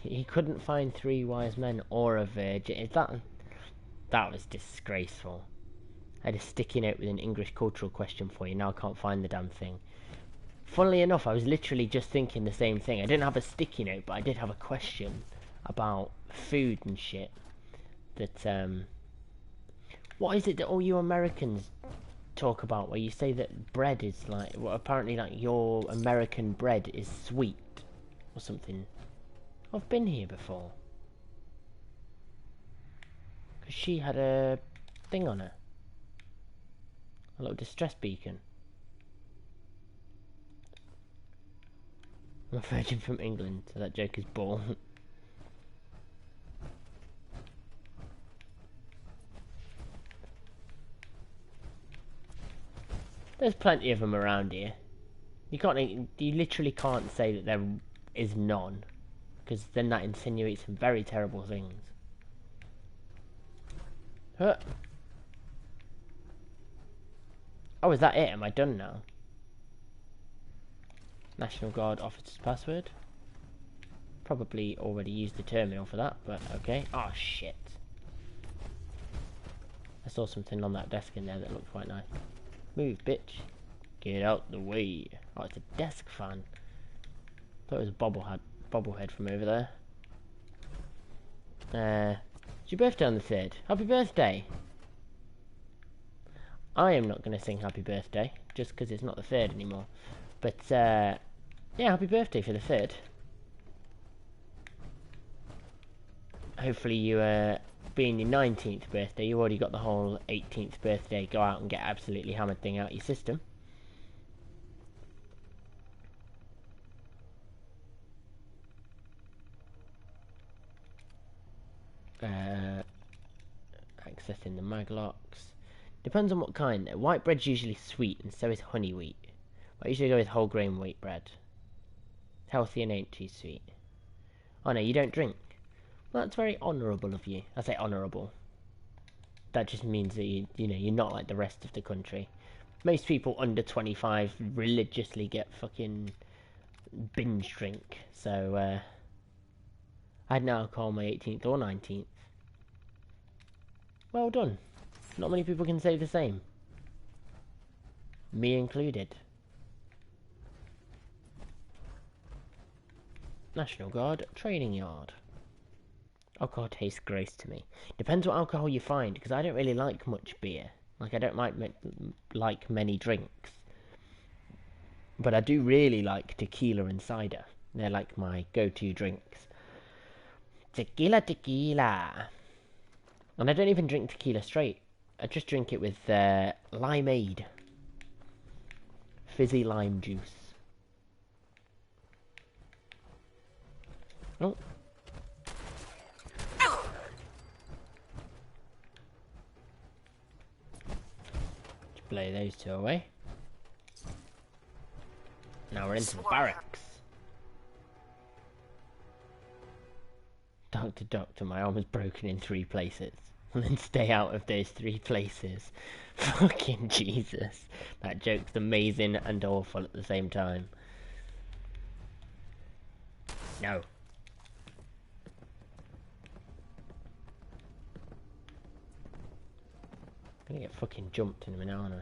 He couldn't find 3 wise men or a virgin. That was disgraceful. I had a sticky note with an English cultural question for you. Now I can't find the damn thing. Funnily enough, I was literally just thinking the same thing. I didn't have a sticky note, but I did have a question about food and shit. That, what is it that all you Americans talk about where you say that bread is like... Well, apparently, like, your American bread is sweet. Or something. I've been here before. Because she had a thing on her. A little distress beacon. I'm a virgin from England, so that joke is bull. There's plenty of them around here. You literally can't say that there is none, because then that insinuates some very terrible things. Huh. Oh, is that it? Am I done now? National Guard officer's password. Probably already used the terminal for that, but okay. Oh shit. I saw something on that desk in there that looked quite nice. Move, bitch. Get out the way. Oh, it's a desk fan. Thought it was a bobblehead from over there. It's your birthday on the 3rd. Happy birthday! I am not going to sing happy birthday, just because it's not the 3rd anymore. But, yeah, happy birthday for the 3rd. Hopefully you, being your 19th birthday, you already got the whole 18th birthday, go out and get absolutely hammered thing out of your system. Accessing the maglocks. Depends on what kind. White bread's usually sweet, and so is honey wheat. I usually go with whole grain wheat bread. Healthy and ain't too sweet. Oh no, you don't drink. Well, that's very honourable of you. I say honourable. That just means that you know, you're not like the rest of the country. Most people under 25 religiously get fucking binge drink. So, I had no alcohol on my 18th or 19th. Well done. Not many people can say the same. Me included. National Guard Training Yard. Alcohol tastes gross to me. Depends what alcohol you find, because I don't really like much beer. Like, I don't like many drinks. But I do really like tequila and cider. They're like my go-to drinks. Tequila, tequila. And I don't even drink tequila straight. I just drink it with limeade. Fizzy lime juice. Oh. Just blow those two away. Now we're into the barracks. Doctor, my arm is broken in 3 places. And then stay out of those 3 places. Fucking Jesus. That joke's amazing and awful at the same time. No. I'm gonna get fucking jumped in a minute, aren't I?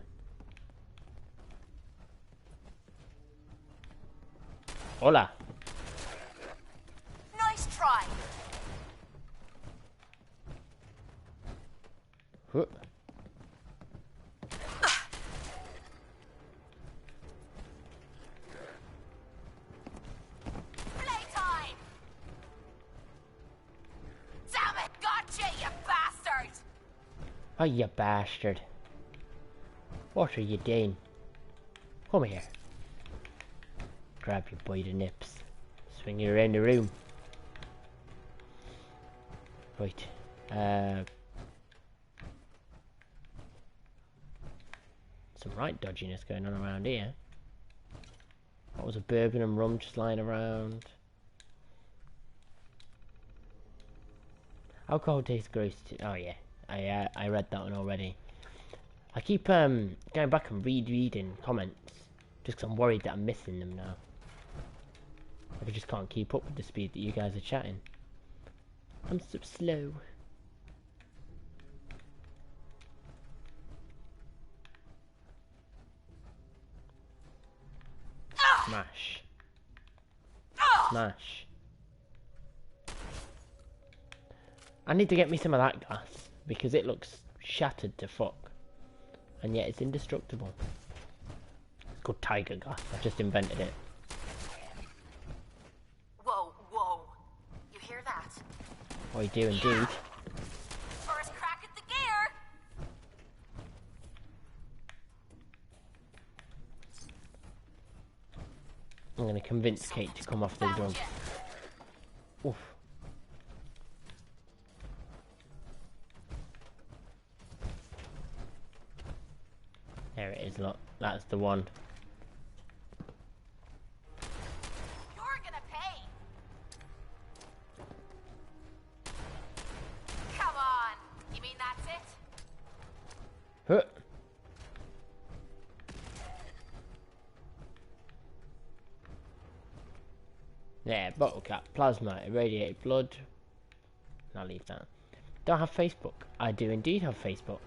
Hola. Nice try. Huh. Playtime. Damn it, gotcha, you bastard! Oh, you bastard. What are you doing? Come here. Grab you by the nips. Swing you around the room. Right. Some right dodginess going on around here. What was a bourbon and rum just lying around? Alcohol tastes gross too. Oh yeah, I read that one already. I keep going back and rereading comments just 'cause I'm worried that I'm missing them now. I just can't keep up with the speed that you guys are chatting. I'm so slow. Smash. Smash. I need to get me some of that glass, because it looks shattered to fuck. And yet it's indestructible. It's called tiger glass, I just invented it. Whoa, whoa. You hear that? Oh, you do indeed. First crack at the gear! I'm gonna convince Kate to come off the drugs. Oof. There it is, look. That's the one. You're gonna pay! Come on! You mean that's it? Huh. Yeah, bottle cap, plasma, irradiated blood. I'll leave that. Don't have Facebook. I do indeed have Facebook.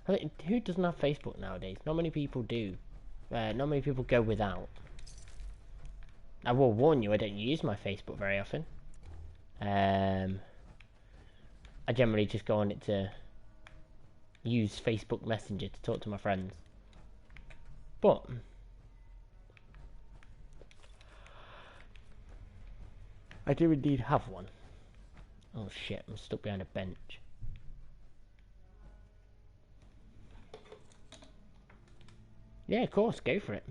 I think, who doesn't have Facebook nowadays? Not many people do. Not many people go without. I will warn you, I don't use my Facebook very often. I generally just go on it to use Facebook Messenger to talk to my friends. But I do indeed have one. Oh shit, I'm stuck behind a bench. Yeah, of course, go for it.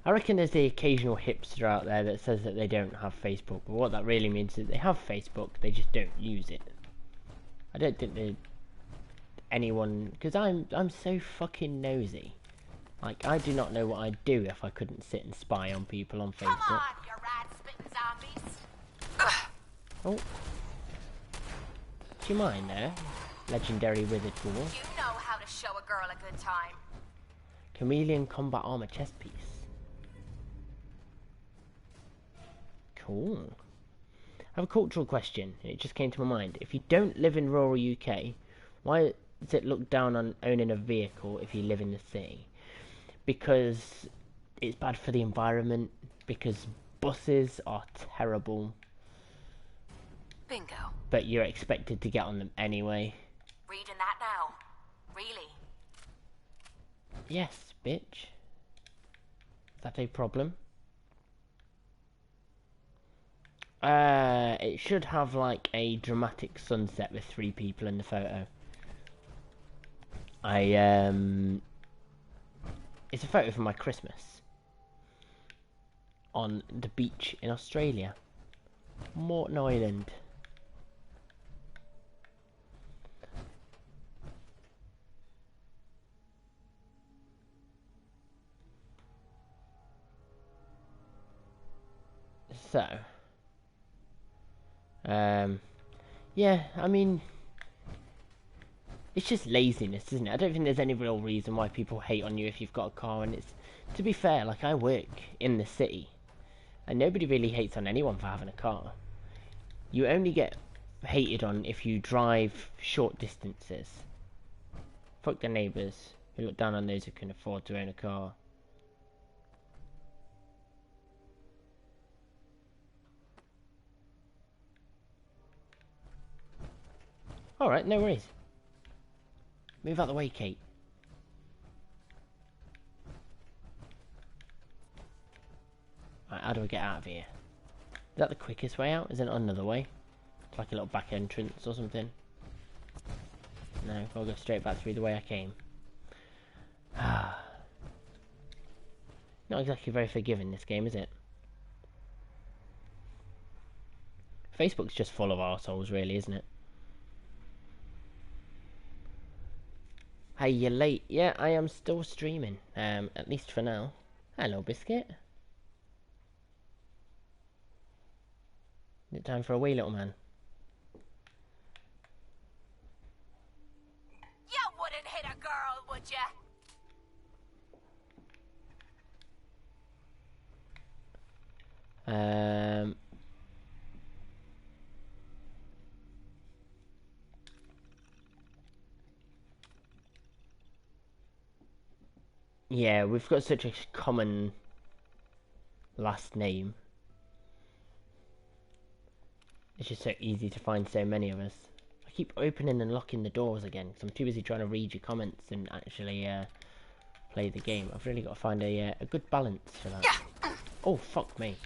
I reckon there's the occasional hipster out there that says that they don't have Facebook, but what that really means is they have Facebook, they just don't use it. I don't think that anyone, because I'm so fucking nosy. Like, I do not know what I'd do if I couldn't sit and spy on people on Facebook. Come on, you rat-spitting zombies! Oh. Do you mind there? Legendary withered ghoul. You know how to show a girl a good time. Chameleon combat armor chest piece. Cool. I have a cultural question. It just came to my mind. If you don't live in rural UK, why does it look down on owning a vehicle if you live in the city? Because it's bad for the environment, because buses are terrible. Bingo. But you're expected to get on them anyway. Reading that now? Really? Yes, bitch. Is that a problem? It should have like a dramatic sunset with 3 people in the photo. It's a photo from my Christmas on the beach in Australia, Morton Island. So, yeah, I mean, it's just laziness, isn't it? I don't think there's any real reason why people hate on you if you've got a car, and it's, to be fair, like, I work in the city, and nobody really hates on anyone for having a car. You only get hated on if you drive short distances. Fuck the neighbours who look down on those who can afford to own a car. Alright, no worries. Move out the way, Kate. Right, how do we get out of here? Is that the quickest way out? Isn't it another way? It's like a little back entrance or something. No, I'll go straight back through the way I came. Not exactly very forgiving, this game, is it? Facebook's just full of arseholes, really, isn't it? Hey, you're late. Yeah, I am still streaming. At least for now. Hello, Biscuit. Is it time for a wee, little man? You wouldn't hit a girl, would you? Yeah, we've got such a common last name. It's just so easy to find so many of us. I keep opening and locking the doors again because I'm too busy trying to read your comments and actually play the game. I've really got to find a good balance for that. Yeah. Oh, fuck me.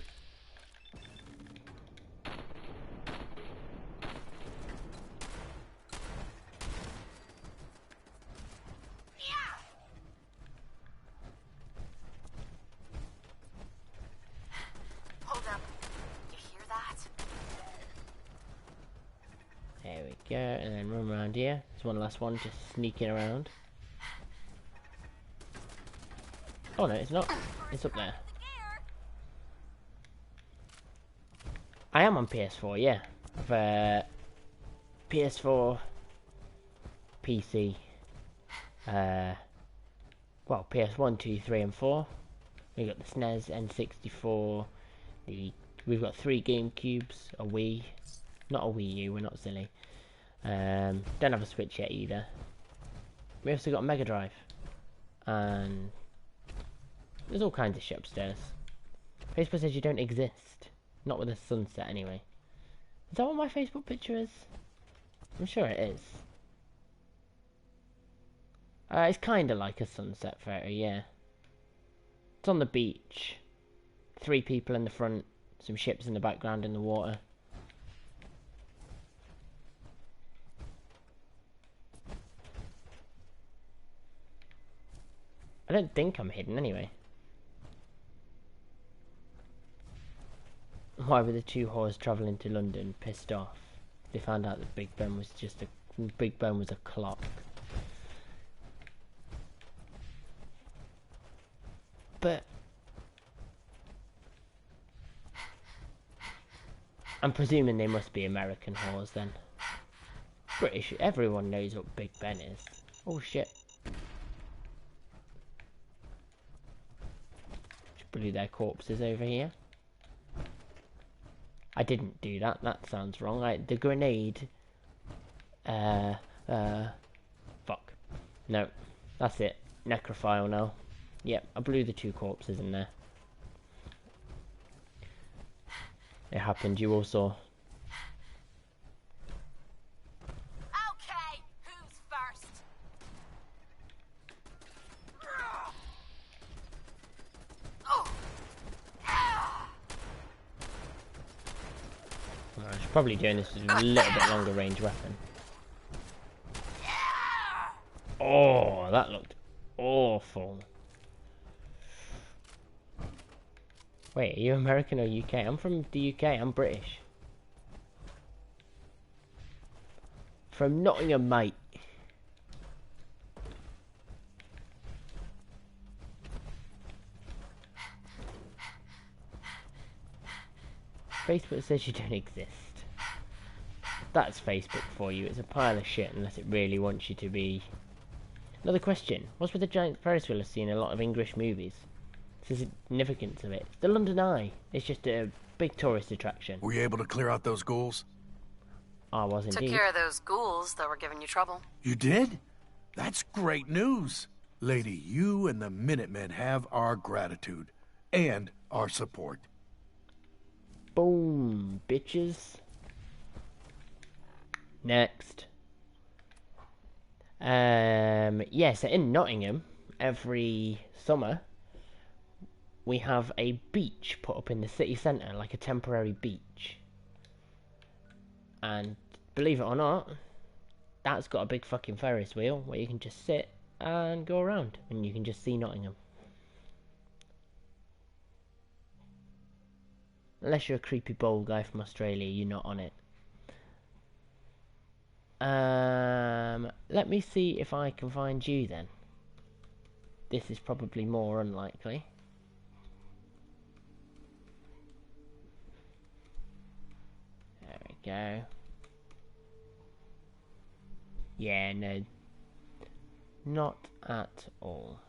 There we go, and then run around here. There's one last one just sneaking around. Oh no, it's not. It's up there. I am on PS4, yeah. I've PS4, PC, well, PS1, 2, 3 and 4. We got the SNES, N64, we've got 3 GameCubes, a Wii, not a Wii U, we're not silly. Don't have a Switch yet either. We also got a Mega Drive, and there's all kinds of shit upstairs. Facebook says you don't exist, not with a sunset anyway. Is that what my Facebook picture is? I'm sure it is. It's kind of like a sunset photo, yeah. It's on the beach. 3 people in the front, some ships in the background in the water. I don't think I'm hidden anyway. Why were the 2 whores travelling to London pissed off? They found out that Big Ben was a clock. But I'm presuming they must be American whores then. British, everyone knows what Big Ben is. Oh shit. Just blew their corpses over here. I didn't do that, that sounds wrong. The grenade... fuck. No, that's it. Necrophile now. Yep, I blew the 2 corpses in there. It happened, you all saw. Okay, who's first? I should probably doing this with a little bit longer range weapon. Oh, that looked awful. Wait, are you American or UK? I'm from the UK, I'm British. From Nottingham, mate. Facebook says you don't exist. That's Facebook for you. It's a pile of shit unless it really wants you to be. Another question. What's with the giant Ferris wheel I've seen in a lot of English movies? What's the significance of it? The London Eye. It's just a big tourist attraction. Were you able to clear out those ghouls? I was indeed. Took care of those ghouls that were giving you trouble. You did? That's great news. Lady, you and the Minutemen have our gratitude. And our support. Boom, bitches. Next. So in Nottingham, every summer, we have a beach put up in the city centre, like a temporary beach. And believe it or not, that's got a big fucking Ferris wheel where you can just sit and go around, and you can just see Nottingham. Unless you're a creepy bald guy from Australia, you're not on it. Let me see if I can find you then. This is probably more unlikely. There we go. Yeah, no. Not at all.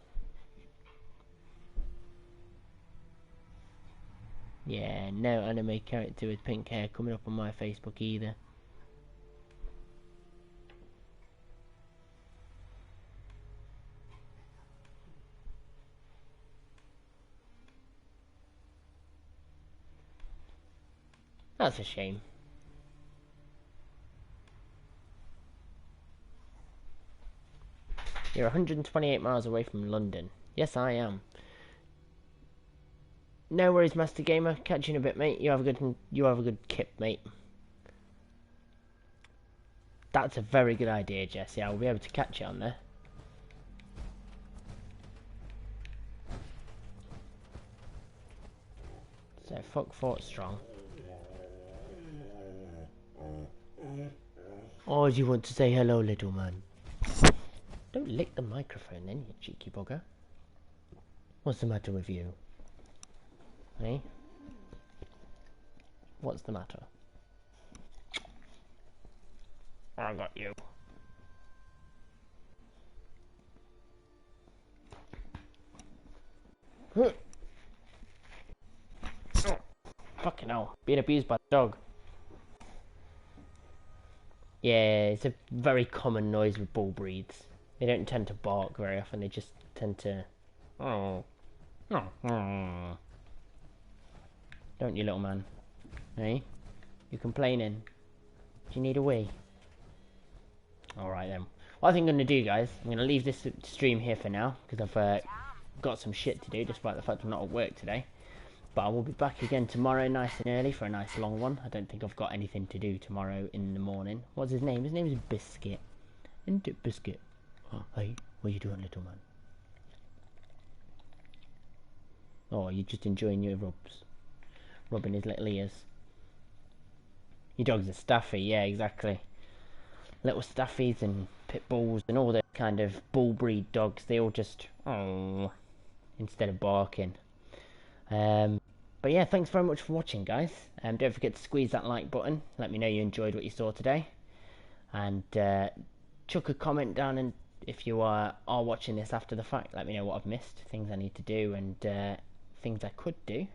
Yeah, no anime character with pink hair coming up on my Facebook either. That's a shame. You're 128 miles away from London. Yes, I am. No worries, Master Gamer. Catch you in a bit, mate. You have a good kip, mate. That's a very good idea, Jesse. I'll be able to catch you on there. So, fuck Fort Strong. Or do you want to say hello, little man? Don't lick the microphone then, you cheeky bugger. What's the matter with you? Hey? What's the matter? I got you. Fucking hell. Being abused by the dog. Yeah, it's a very common noise with bull breeds. They don't tend to bark very often, they just tend to... Oh. Oh. Don't you, little man? Hey? You complaining? Do you need a wee? Alright then. What I think I'm going to do, guys, I'm going to leave this stream here for now, because I've got some shit to do, despite the fact I'm not at work today. But I will be back again tomorrow nice and early for a nice long one. I don't think I've got anything to do tomorrow in the morning. What's his name? His name is Biscuit. Isn't it, Biscuit? Oh, hey, what are you doing, little man? Oh, you're just enjoying your rubs. Rubbing his little ears. Your dog's a staffy, yeah, exactly. Little staffies and pit bulls and all the kind of bull breed dogs, they all just, oh, instead of barking. But yeah, thanks very much for watching, guys. Don't forget to squeeze that like button. Let me know you enjoyed what you saw today. And chuck a comment down, and if you are watching this after the fact, let me know what I've missed, things I need to do, and things I could do.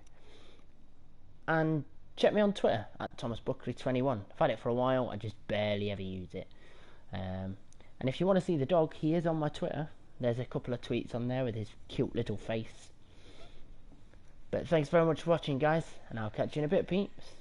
And check me on Twitter at ThomasBuckley21. I've had it for a while, I just barely ever use it. And if you want to see the dog, he is on my Twitter. There's a couple of tweets on there with his cute little face. But thanks very much for watching, guys, and I'll catch you in a bit, peeps.